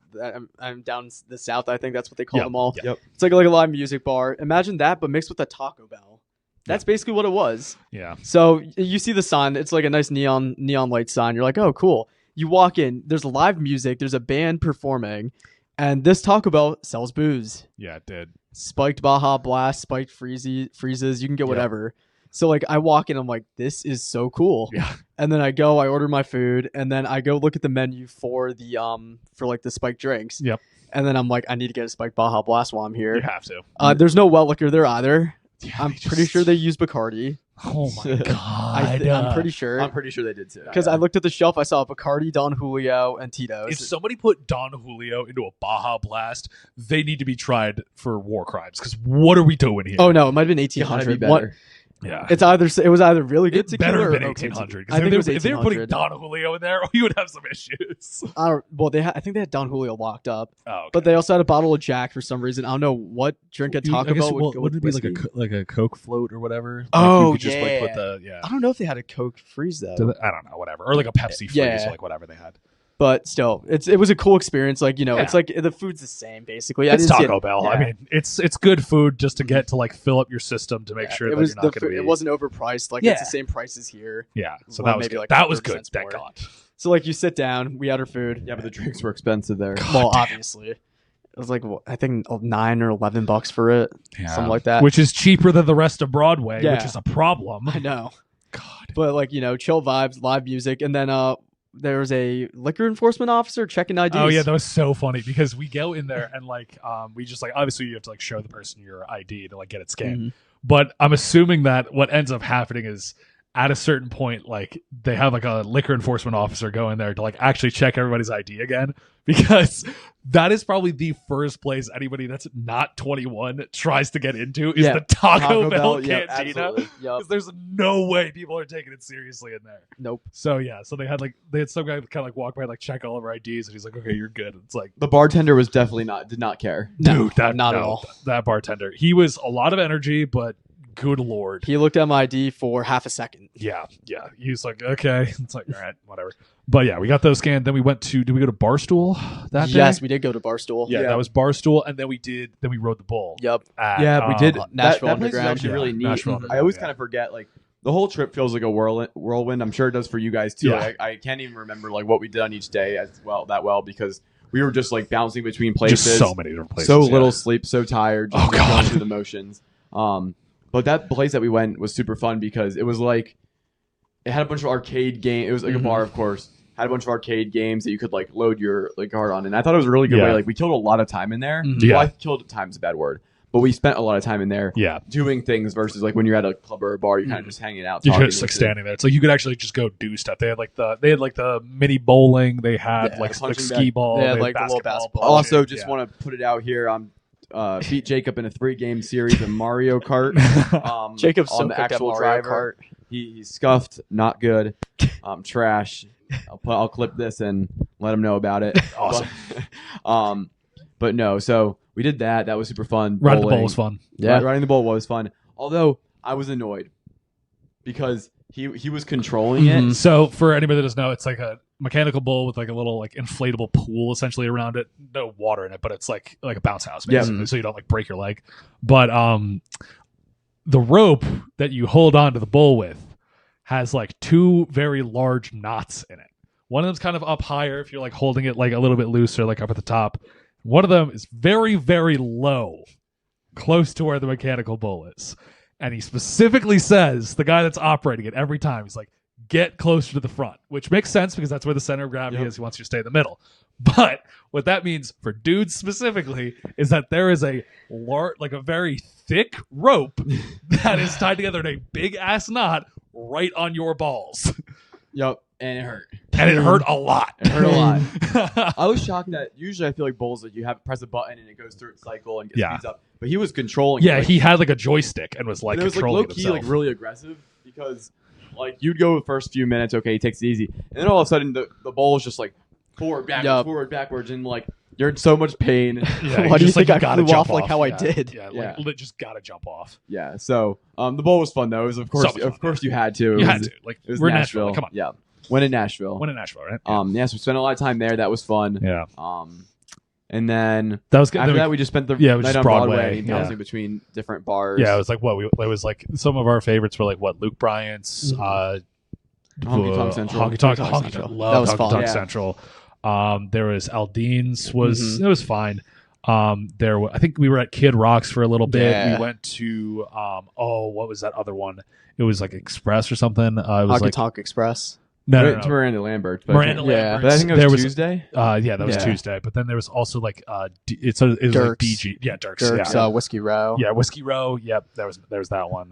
[SPEAKER 4] I'm down in the south. I think that's what they call them all.
[SPEAKER 3] Yep.
[SPEAKER 4] It's like a live music bar. Imagine that, but mixed with a Taco Bell. That's basically what it was.
[SPEAKER 1] Yeah.
[SPEAKER 4] So you see the sign. It's like a nice neon light sign. You're like, oh, cool. You walk in. There's live music. There's a band performing, and this Taco Bell sells booze.
[SPEAKER 1] Yeah, it did.
[SPEAKER 4] Spiked Baja Blast, spiked freezes. You can get whatever. So like I walk in, I'm like, this is so cool.
[SPEAKER 1] Yeah.
[SPEAKER 4] And then I order my food, and then I go look at the menu for the the spiked drinks.
[SPEAKER 1] Yep.
[SPEAKER 4] And then I'm like, I need to get a spiked Baja Blast while I'm here.
[SPEAKER 1] You have to.
[SPEAKER 4] There's no well liquor there either.
[SPEAKER 1] Yeah,
[SPEAKER 4] I'm pretty sure they use Bacardi.
[SPEAKER 1] Oh my god.
[SPEAKER 4] I'm pretty sure.
[SPEAKER 3] I'm pretty sure they did too.
[SPEAKER 4] Because I looked at the shelf, I saw Bacardi, Don Julio, and Tito's.
[SPEAKER 1] If somebody put Don Julio into a Baja Blast, they need to be tried for war crimes. Because what are we doing here?
[SPEAKER 4] Oh no, it might have been
[SPEAKER 3] Gotta be
[SPEAKER 4] 1800.
[SPEAKER 3] better.
[SPEAKER 1] Yeah.
[SPEAKER 4] It was either really good
[SPEAKER 1] It's
[SPEAKER 4] tequila
[SPEAKER 1] better
[SPEAKER 4] or
[SPEAKER 1] than
[SPEAKER 4] okay
[SPEAKER 1] 1800.
[SPEAKER 4] tequila. I think it was
[SPEAKER 1] If they were putting
[SPEAKER 4] 1800.
[SPEAKER 1] Don Julio in there, we would have some issues.
[SPEAKER 4] I think they had Don Julio locked up,
[SPEAKER 1] Oh, okay.
[SPEAKER 4] but they also had a bottle of Jack for some reason. I don't know what drink at Taco Bell would go with
[SPEAKER 1] wouldn't it be
[SPEAKER 4] whiskey.
[SPEAKER 1] like a Coke float or whatever?
[SPEAKER 4] Oh,
[SPEAKER 1] you could just like put
[SPEAKER 4] I don't know if they had a Coke freeze though.
[SPEAKER 1] I don't know, whatever, or like a Pepsi freeze,
[SPEAKER 4] Yeah.
[SPEAKER 1] like whatever they had.
[SPEAKER 4] But still, it was a cool experience. Like it's like the food's the same basically.
[SPEAKER 1] It's
[SPEAKER 4] didn't see
[SPEAKER 1] Taco
[SPEAKER 4] it-
[SPEAKER 1] Bell.
[SPEAKER 4] yeah.
[SPEAKER 1] I mean, it's good food just to get to like fill up your system to make
[SPEAKER 4] Yeah,
[SPEAKER 1] sure
[SPEAKER 4] it
[SPEAKER 1] that
[SPEAKER 4] was
[SPEAKER 1] you're not going to be.
[SPEAKER 4] it wasn't overpriced. Like
[SPEAKER 1] Yeah.
[SPEAKER 4] it's the same prices here.
[SPEAKER 1] Yeah, so
[SPEAKER 4] Well,
[SPEAKER 1] that was
[SPEAKER 4] maybe
[SPEAKER 1] good.
[SPEAKER 4] like
[SPEAKER 1] That was
[SPEAKER 4] 30
[SPEAKER 1] good.
[SPEAKER 4] cents
[SPEAKER 1] Thank
[SPEAKER 4] more.
[SPEAKER 1] God.
[SPEAKER 4] So like you sit down, we had our food.
[SPEAKER 3] Yeah, but the drinks were expensive there.
[SPEAKER 4] Well, obviously, it was like I think $9 or $11 for it, something like that.
[SPEAKER 1] Which is cheaper than the rest of Broadway,
[SPEAKER 4] Yeah.
[SPEAKER 1] which is a problem.
[SPEAKER 4] I know,
[SPEAKER 1] God.
[SPEAKER 4] but like chill vibes, live music, and then there was a liquor enforcement officer checking IDs.
[SPEAKER 1] Oh yeah, that was so funny because we go in there and like we just like obviously you have to like show the person your ID to like get it scanned.
[SPEAKER 4] Mm-hmm.
[SPEAKER 1] But I'm assuming that what ends up happening is at a certain point, like they have like a liquor enforcement officer go in there to like actually check everybody's ID again, because that is probably the first place anybody that's not 21 tries to get into is
[SPEAKER 4] Yeah.
[SPEAKER 1] the Taco Bell
[SPEAKER 3] yeah,
[SPEAKER 1] Cantina.
[SPEAKER 3] absolutely.
[SPEAKER 4] Yep.
[SPEAKER 1] Because there's no way people are taking it seriously in there.
[SPEAKER 4] Nope.
[SPEAKER 1] So yeah, so they had some guy kind of like walk by and like check all of our IDs, and he's like, okay, you're good. It's like,
[SPEAKER 3] The bartender was definitely did not care.
[SPEAKER 1] dude, that
[SPEAKER 4] not at
[SPEAKER 1] no,
[SPEAKER 4] all.
[SPEAKER 1] That bartender, he was a lot of energy, but good lord,
[SPEAKER 4] He looked at my ID for half a second.
[SPEAKER 1] yeah, he was like, okay, it's like, all right, whatever. But yeah, we got those scanned. Then we went to, did we go to Barstool that day?
[SPEAKER 4] Yes, we did go to Barstool.
[SPEAKER 1] Yeah, that was Barstool, and then we rode the bull.
[SPEAKER 4] Yep.
[SPEAKER 1] at,
[SPEAKER 3] Yeah, we did.
[SPEAKER 4] Nashville
[SPEAKER 3] that place is
[SPEAKER 4] Underground.
[SPEAKER 3] actually
[SPEAKER 1] Yeah,
[SPEAKER 3] really neat.
[SPEAKER 1] Nashville
[SPEAKER 3] I
[SPEAKER 1] Underground,
[SPEAKER 3] always
[SPEAKER 1] yeah.
[SPEAKER 3] kind of forget, like, the whole trip feels like a whirlwind. I'm sure it does for you guys too.
[SPEAKER 1] Yeah.
[SPEAKER 3] Like, I can't even remember like what we did on each day as well because we were just like bouncing between places.
[SPEAKER 1] Just so many different places.
[SPEAKER 3] so
[SPEAKER 1] yeah.
[SPEAKER 3] little sleep, so tired. Just
[SPEAKER 1] Oh, God.
[SPEAKER 3] going through the motions. But that place that we went was super fun because it was like it had a bunch of arcade games. It was like a bar, of course. Had a bunch of arcade games that you could like load your like card on, and I thought it was a really good
[SPEAKER 1] Yeah.
[SPEAKER 3] way. Like we killed a lot of time in there.
[SPEAKER 1] Yeah.
[SPEAKER 3] Well, I killed time is a bad word, but we spent a lot of time in there.
[SPEAKER 1] Yeah.
[SPEAKER 3] Doing things versus like when you're at a club or a bar, you're kind of just hanging out.
[SPEAKER 1] You're
[SPEAKER 3] talking,
[SPEAKER 1] just like
[SPEAKER 3] listening.
[SPEAKER 1] standing there. It's like you could actually just go do stuff. They had like the mini bowling. They had
[SPEAKER 3] Yeah,
[SPEAKER 1] like
[SPEAKER 3] the
[SPEAKER 1] the
[SPEAKER 3] punching
[SPEAKER 1] skee
[SPEAKER 3] bag.
[SPEAKER 1] ball.
[SPEAKER 4] They had,
[SPEAKER 1] had
[SPEAKER 4] like, the little basketball.
[SPEAKER 3] Also,
[SPEAKER 1] dude,
[SPEAKER 3] just
[SPEAKER 1] yeah.
[SPEAKER 3] want to put it out here. I'm beat Jacob in a 3-game series of Mario Kart.
[SPEAKER 4] Jacob's
[SPEAKER 3] on
[SPEAKER 4] so
[SPEAKER 3] the
[SPEAKER 4] quick at
[SPEAKER 3] actual
[SPEAKER 4] Mario
[SPEAKER 3] driver. He's scuffed, not good, trash. I'll clip this and let him know about it.
[SPEAKER 1] Awesome.
[SPEAKER 3] But no, so we did that. That was super fun.
[SPEAKER 1] Riding the
[SPEAKER 3] Bowling.
[SPEAKER 1] bowl was fun.
[SPEAKER 4] Yeah.
[SPEAKER 3] Riding the bowl was fun. Although I was annoyed because he was controlling it.
[SPEAKER 1] So for anybody that doesn't know, it's like a mechanical bowl with like a little like inflatable pool essentially around it. No water in it, but it's like a bounce house basically, so you don't like break your leg. But the rope that you hold on to the bowl with has like 2 very large knots in it. One of them's kind of up higher if you're like holding it like a little bit looser, like up at the top. One of them is very, very low, close to where the mechanical bowl is. And he specifically says, the guy that's operating it every time, he's like, get closer to the front, which makes sense because that's where the center of gravity is. He wants you to stay in the middle. But what that means for dudes specifically is that there is a a very thick rope that is tied together in a big ass knot right on your balls.
[SPEAKER 3] Yep, and it hurt.
[SPEAKER 1] And it hurt a lot.
[SPEAKER 3] It hurt a lot. I was shocked that usually I feel like bowls, like you have press a button and it goes through its cycle and speeds up. But he was controlling.
[SPEAKER 1] Yeah,
[SPEAKER 3] it,
[SPEAKER 1] he had like a joystick and was like
[SPEAKER 3] and it was like
[SPEAKER 1] controlling
[SPEAKER 3] low key,
[SPEAKER 1] himself.
[SPEAKER 3] like really aggressive because like you'd go the first few minutes, okay, he takes it easy, and then all of a sudden the bowl is just like forward, backwards, and like you're in so much pain.
[SPEAKER 1] Yeah,
[SPEAKER 4] Why do you
[SPEAKER 1] just,
[SPEAKER 4] think I
[SPEAKER 1] gotta
[SPEAKER 4] flew
[SPEAKER 1] jump
[SPEAKER 4] off like how I
[SPEAKER 1] Yeah,
[SPEAKER 4] did?
[SPEAKER 1] Yeah,
[SPEAKER 3] Yeah.
[SPEAKER 1] like just gotta jump off.
[SPEAKER 3] Yeah, so the bowl was fun though. It was of course,
[SPEAKER 1] So much fun,
[SPEAKER 3] you had to.
[SPEAKER 1] You had to. Like
[SPEAKER 3] It was
[SPEAKER 1] we're in
[SPEAKER 3] Nashville.
[SPEAKER 1] Nashville. Like, come on.
[SPEAKER 3] Yeah, went in Nashville.
[SPEAKER 1] Went in Nashville, right?
[SPEAKER 3] Yeah, so we spent a lot of time there. That was fun.
[SPEAKER 1] Yeah.
[SPEAKER 3] And then
[SPEAKER 1] That was good.
[SPEAKER 3] after
[SPEAKER 1] Then
[SPEAKER 3] that, we just spent the
[SPEAKER 1] it was
[SPEAKER 3] night
[SPEAKER 1] just
[SPEAKER 3] on
[SPEAKER 1] Broadway,
[SPEAKER 3] Broadway, bouncing between different bars.
[SPEAKER 1] yeah, it was like it was like some of our favorites were like Luke Bryant's
[SPEAKER 3] Honky Tonk Central.
[SPEAKER 1] Honky Tonk
[SPEAKER 4] Central.
[SPEAKER 1] Central.
[SPEAKER 4] That
[SPEAKER 1] Love
[SPEAKER 4] was
[SPEAKER 1] Honky
[SPEAKER 4] fun.
[SPEAKER 1] Tonk
[SPEAKER 3] Yeah.
[SPEAKER 1] Central. There was Aldean's it was fine. I think we were at Kid Rock's for a little bit.
[SPEAKER 4] Yeah.
[SPEAKER 1] We went to what was that other one? It was like Express or something. It was
[SPEAKER 4] Honky
[SPEAKER 1] like
[SPEAKER 4] Tonk Express.
[SPEAKER 1] no,
[SPEAKER 3] To Miranda Lambert. But
[SPEAKER 1] Miranda
[SPEAKER 4] Yeah.
[SPEAKER 1] Lambert.
[SPEAKER 3] But I think it
[SPEAKER 1] there
[SPEAKER 3] was Tuesday.
[SPEAKER 1] Yeah, that was
[SPEAKER 3] Yeah.
[SPEAKER 1] Tuesday. But then there was also like it was like
[SPEAKER 4] Dirk's.
[SPEAKER 1] DG. Yeah, Dirk's.
[SPEAKER 4] Dirk's
[SPEAKER 1] Yeah.
[SPEAKER 4] Whiskey Row.
[SPEAKER 1] Yeah, Whiskey Row. Yep, there was that one.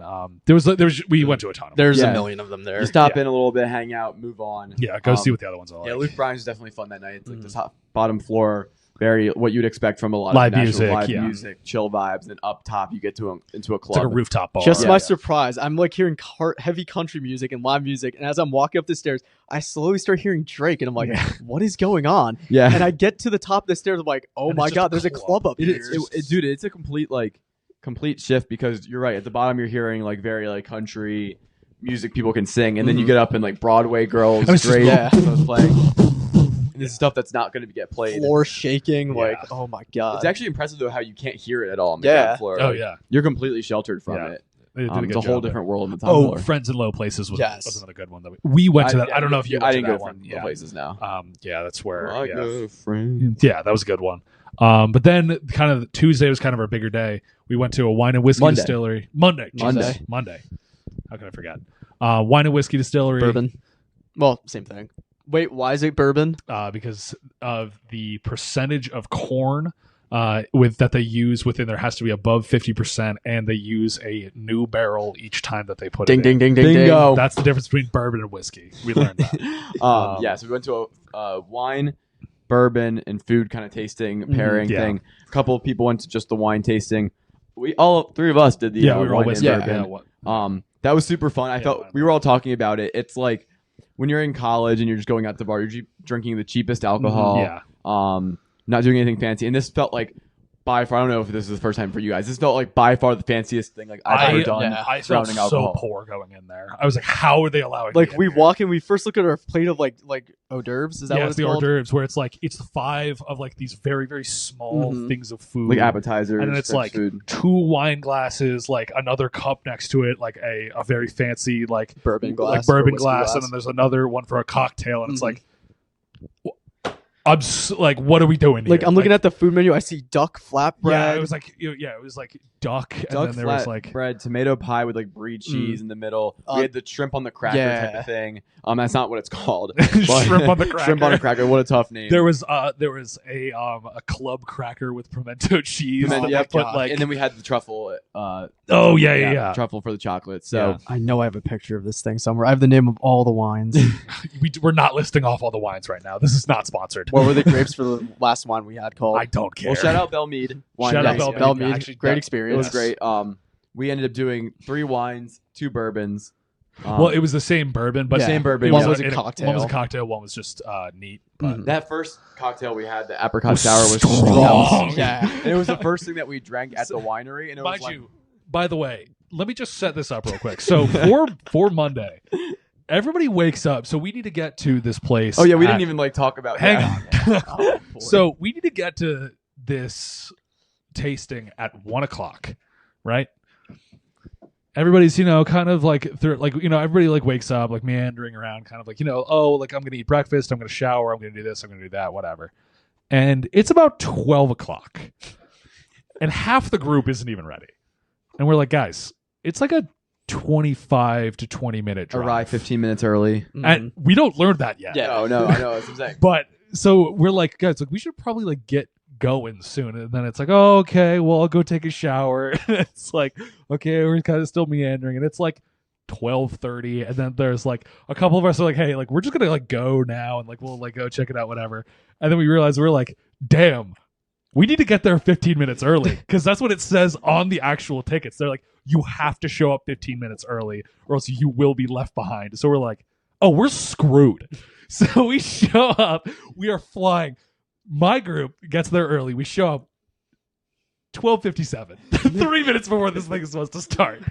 [SPEAKER 1] We went to a ton of them.
[SPEAKER 4] There's
[SPEAKER 3] Yeah.
[SPEAKER 4] a million of them there.
[SPEAKER 3] You stop
[SPEAKER 1] Yeah.
[SPEAKER 3] in a little bit, hang out, move on.
[SPEAKER 1] Yeah, go see what the other ones are like.
[SPEAKER 3] Yeah, Luke Bryan's was definitely fun that night. It's like the top bottom floor, very what you'd expect from a lot
[SPEAKER 1] Live
[SPEAKER 3] of national
[SPEAKER 1] music,
[SPEAKER 3] live
[SPEAKER 1] yeah.
[SPEAKER 3] music, chill vibes, and up top you get into a
[SPEAKER 1] It's
[SPEAKER 3] club.
[SPEAKER 1] like a rooftop bar.
[SPEAKER 4] Just
[SPEAKER 3] Yeah.
[SPEAKER 4] my surprise, I'm like hearing heavy country music and live music, and as I'm walking up the stairs, I slowly start hearing Drake, and I'm like, "What is going on?"
[SPEAKER 3] Yeah,
[SPEAKER 4] And I get to the top of the stairs, I'm like, "Oh
[SPEAKER 1] And
[SPEAKER 4] my
[SPEAKER 1] it's just
[SPEAKER 4] god,
[SPEAKER 1] a
[SPEAKER 4] there's a
[SPEAKER 1] club.
[SPEAKER 4] club up
[SPEAKER 3] It
[SPEAKER 4] here."
[SPEAKER 3] is, dude. It's a complete shift because you're right. At the bottom, you're hearing like very like country music people can sing, and then you get up and like Broadway girls,
[SPEAKER 1] I was just-
[SPEAKER 3] Drake,
[SPEAKER 4] Yeah.
[SPEAKER 3] was playing. And this is stuff that's not going to get played.
[SPEAKER 4] Floor shaking,
[SPEAKER 1] Yeah.
[SPEAKER 4] like, oh my god.
[SPEAKER 3] It's actually impressive though how you can't hear it at all on the
[SPEAKER 4] Yeah.
[SPEAKER 3] ground floor.
[SPEAKER 1] Oh
[SPEAKER 3] Like,
[SPEAKER 1] yeah,
[SPEAKER 3] you're completely sheltered from
[SPEAKER 1] Yeah.
[SPEAKER 3] it.
[SPEAKER 1] they did a good
[SPEAKER 3] It's a whole
[SPEAKER 1] job there.
[SPEAKER 3] different world on the top
[SPEAKER 1] Oh,
[SPEAKER 3] floor.
[SPEAKER 1] Friends in Low Places was
[SPEAKER 4] Yes.
[SPEAKER 1] another good one that we went to. That I don't know if you.
[SPEAKER 3] I
[SPEAKER 1] went
[SPEAKER 3] didn't
[SPEAKER 1] to
[SPEAKER 3] go
[SPEAKER 1] that
[SPEAKER 3] from
[SPEAKER 1] one.
[SPEAKER 3] the
[SPEAKER 1] Yeah.
[SPEAKER 3] places now.
[SPEAKER 1] Yeah, that's where.
[SPEAKER 3] Like
[SPEAKER 1] yeah.
[SPEAKER 3] a friend.
[SPEAKER 1] Yeah, that was a good one. But then kind of Tuesday was kind of our bigger day. We went to a wine and whiskey
[SPEAKER 3] Monday.
[SPEAKER 1] distillery. Monday. Monday. How could I forget? Wine and whiskey distillery.
[SPEAKER 4] bourbon. Well, same thing. Wait, why is it bourbon?
[SPEAKER 1] Because of the percentage of corn that they use within there has to be above 50%, and they use a new barrel each time that they put
[SPEAKER 4] Ding,
[SPEAKER 1] it
[SPEAKER 4] ding,
[SPEAKER 1] in.
[SPEAKER 4] ding, ding, ding.
[SPEAKER 3] Bingo.
[SPEAKER 1] That's the difference between bourbon and whiskey. We learned that.
[SPEAKER 3] Yeah, so we went to a wine, bourbon, and food kind of tasting pairing
[SPEAKER 1] Yeah.
[SPEAKER 3] thing. A couple of people went to just the wine tasting. We all three of us did the
[SPEAKER 1] Yeah, we were all
[SPEAKER 3] wine
[SPEAKER 1] whiskey.
[SPEAKER 3] and
[SPEAKER 1] Yeah,
[SPEAKER 3] bourbon.
[SPEAKER 1] what-
[SPEAKER 3] That was super fun. I
[SPEAKER 1] Yeah,
[SPEAKER 3] felt
[SPEAKER 1] wine.
[SPEAKER 3] we were all talking about it. It's like when you're in college and you're just going out to the bar, you're drinking the cheapest alcohol.
[SPEAKER 1] Yeah.
[SPEAKER 3] Not doing anything fancy. And this felt like by far. I don't know if this is the first time for you guys. This felt like by far the fanciest thing like I've ever done.
[SPEAKER 1] I felt
[SPEAKER 3] surrounding
[SPEAKER 1] so
[SPEAKER 3] alcohol.
[SPEAKER 1] poor going in there. I was like, how are they allowing
[SPEAKER 4] Like
[SPEAKER 1] me in
[SPEAKER 4] we
[SPEAKER 1] here?
[SPEAKER 4] walk in, we first look at our plate of like hors d'oeuvres. Is that
[SPEAKER 1] Yeah,
[SPEAKER 4] what
[SPEAKER 1] it's
[SPEAKER 4] it's
[SPEAKER 1] the hors
[SPEAKER 4] called?
[SPEAKER 1] d'oeuvres where it's like it's 5 of like these very very small things of food,
[SPEAKER 3] Like appetizers,
[SPEAKER 1] and then it's
[SPEAKER 3] fresh
[SPEAKER 1] like
[SPEAKER 3] food.
[SPEAKER 1] 2 wine glasses, like another cup next to it, like a very fancy like
[SPEAKER 4] Bourbon glass,
[SPEAKER 1] like bourbon
[SPEAKER 4] or whiskey
[SPEAKER 1] glass, and then there's another one for a cocktail, and it's like. Like, what are we doing here?
[SPEAKER 4] Like I'm looking at the food menu, I see duck flatbread.
[SPEAKER 1] Yeah, it was like it was like duck, and
[SPEAKER 3] Duck
[SPEAKER 1] then there
[SPEAKER 3] flat
[SPEAKER 1] was like
[SPEAKER 3] bread, tomato pie with like brie cheese in the middle. We had the shrimp on the cracker type
[SPEAKER 4] yeah.
[SPEAKER 3] of thing. That's not what it's called.
[SPEAKER 1] shrimp on the cracker.
[SPEAKER 3] Shrimp on a cracker. What a tough name.
[SPEAKER 1] There was a club cracker with pimento cheese.
[SPEAKER 3] And then,
[SPEAKER 1] that
[SPEAKER 3] yeah,
[SPEAKER 1] they put like
[SPEAKER 3] and then we had the truffle.
[SPEAKER 1] oh yeah.
[SPEAKER 3] Truffle for the chocolate. So
[SPEAKER 4] I know I have a picture of this thing somewhere. I have the name of all the wines.
[SPEAKER 1] We're not listing off all the wines right now. This is not sponsored.
[SPEAKER 4] What were the grapes for the last wine we had called?
[SPEAKER 1] I don't care.
[SPEAKER 3] well, shout out Belmead. Wine
[SPEAKER 1] Shout out
[SPEAKER 3] Guys.
[SPEAKER 1] Belmead.
[SPEAKER 4] Belmead.
[SPEAKER 1] Actually,
[SPEAKER 4] Great
[SPEAKER 1] that-
[SPEAKER 4] experience.
[SPEAKER 3] It was great. We ended up doing 3 wines, 2 bourbons.
[SPEAKER 1] Well, it was the same bourbon, but
[SPEAKER 4] Yeah.
[SPEAKER 3] Same bourbon.
[SPEAKER 4] One
[SPEAKER 3] yeah.
[SPEAKER 4] was a
[SPEAKER 1] One was
[SPEAKER 4] cocktail.
[SPEAKER 1] a cocktail. One was just neat. But
[SPEAKER 3] That first cocktail we had, the apricot
[SPEAKER 1] Was
[SPEAKER 3] sour, was
[SPEAKER 1] strong.
[SPEAKER 4] Yeah.
[SPEAKER 3] And it was the first thing that we drank at the winery. And it was
[SPEAKER 1] mind
[SPEAKER 3] like,
[SPEAKER 1] you, by the way, let me just set this up real quick. So for Monday, everybody wakes up. So we need to get to this place.
[SPEAKER 3] oh yeah, we
[SPEAKER 1] at-
[SPEAKER 3] didn't even like talk about.
[SPEAKER 1] Hang
[SPEAKER 3] that.
[SPEAKER 1] on.
[SPEAKER 4] Oh, boy.
[SPEAKER 1] So we need to get to this tasting at 1:00, right? Everybody's, kind of like, everybody like wakes up, like meandering around, kind of like, oh, like I'm going to eat breakfast, I'm going to shower, I'm going to do this, I'm going to do that, whatever. And it's about 12:00, and half the group isn't even ready. And we're like, guys, it's like a 25 to 20 minute drive.
[SPEAKER 3] Arrive 15 minutes early.
[SPEAKER 1] And we don't learn that yet.
[SPEAKER 4] Yeah.
[SPEAKER 3] No, I know. That's what I'm saying.
[SPEAKER 1] But so we're like, guys, like we should probably like get going soon. And then it's like, oh, okay, well, I'll go take a shower. It's like, okay, we're kind of still meandering. And it's like 12:30. And then there's like a couple of us are like, hey, like we're just gonna like go now and like we'll like go check it out, whatever. And then we realize we're like, damn, we need to get there 15 minutes early because that's what it says on the actual tickets. They're like, you have to show up 15 minutes early or else you will be left behind. So we're like, oh, we're screwed. So we show up. We are flying. My group gets there early. We show up 12:57, 3 minutes before this thing is supposed to start.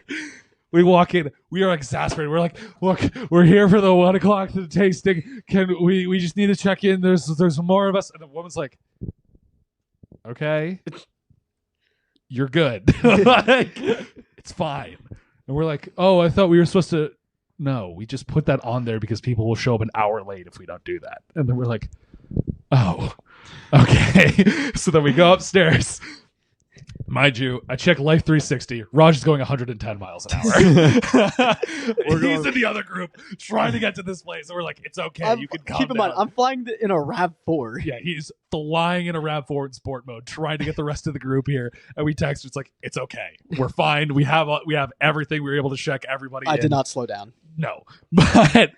[SPEAKER 1] We walk in. We are exasperated. We're like, look, we're here for the 1 o'clock to the tasting. Can we just need to check in? There's more of us. And the woman's like, okay, you're good. Like, it's fine. And we're like, oh, I thought we were supposed to. No, we just put that on there because people will show up an hour late if we don't do that. And then we're like, oh, okay. So then we go upstairs. Mind you, I check Life 360. Raj is going 110 miles an hour. He's in the other group trying to get to this place. And we're like, it's okay. You can calm
[SPEAKER 4] keep in mind,
[SPEAKER 1] down.
[SPEAKER 4] I'm flying in a RAV4.
[SPEAKER 1] Yeah, he's flying in a RAV4 in sport mode, trying to get the rest of the group here. And we text, it's like, it's okay. We're fine. We have everything. We were able to check everybody
[SPEAKER 4] I
[SPEAKER 1] in.
[SPEAKER 4] did not slow down.
[SPEAKER 1] No. But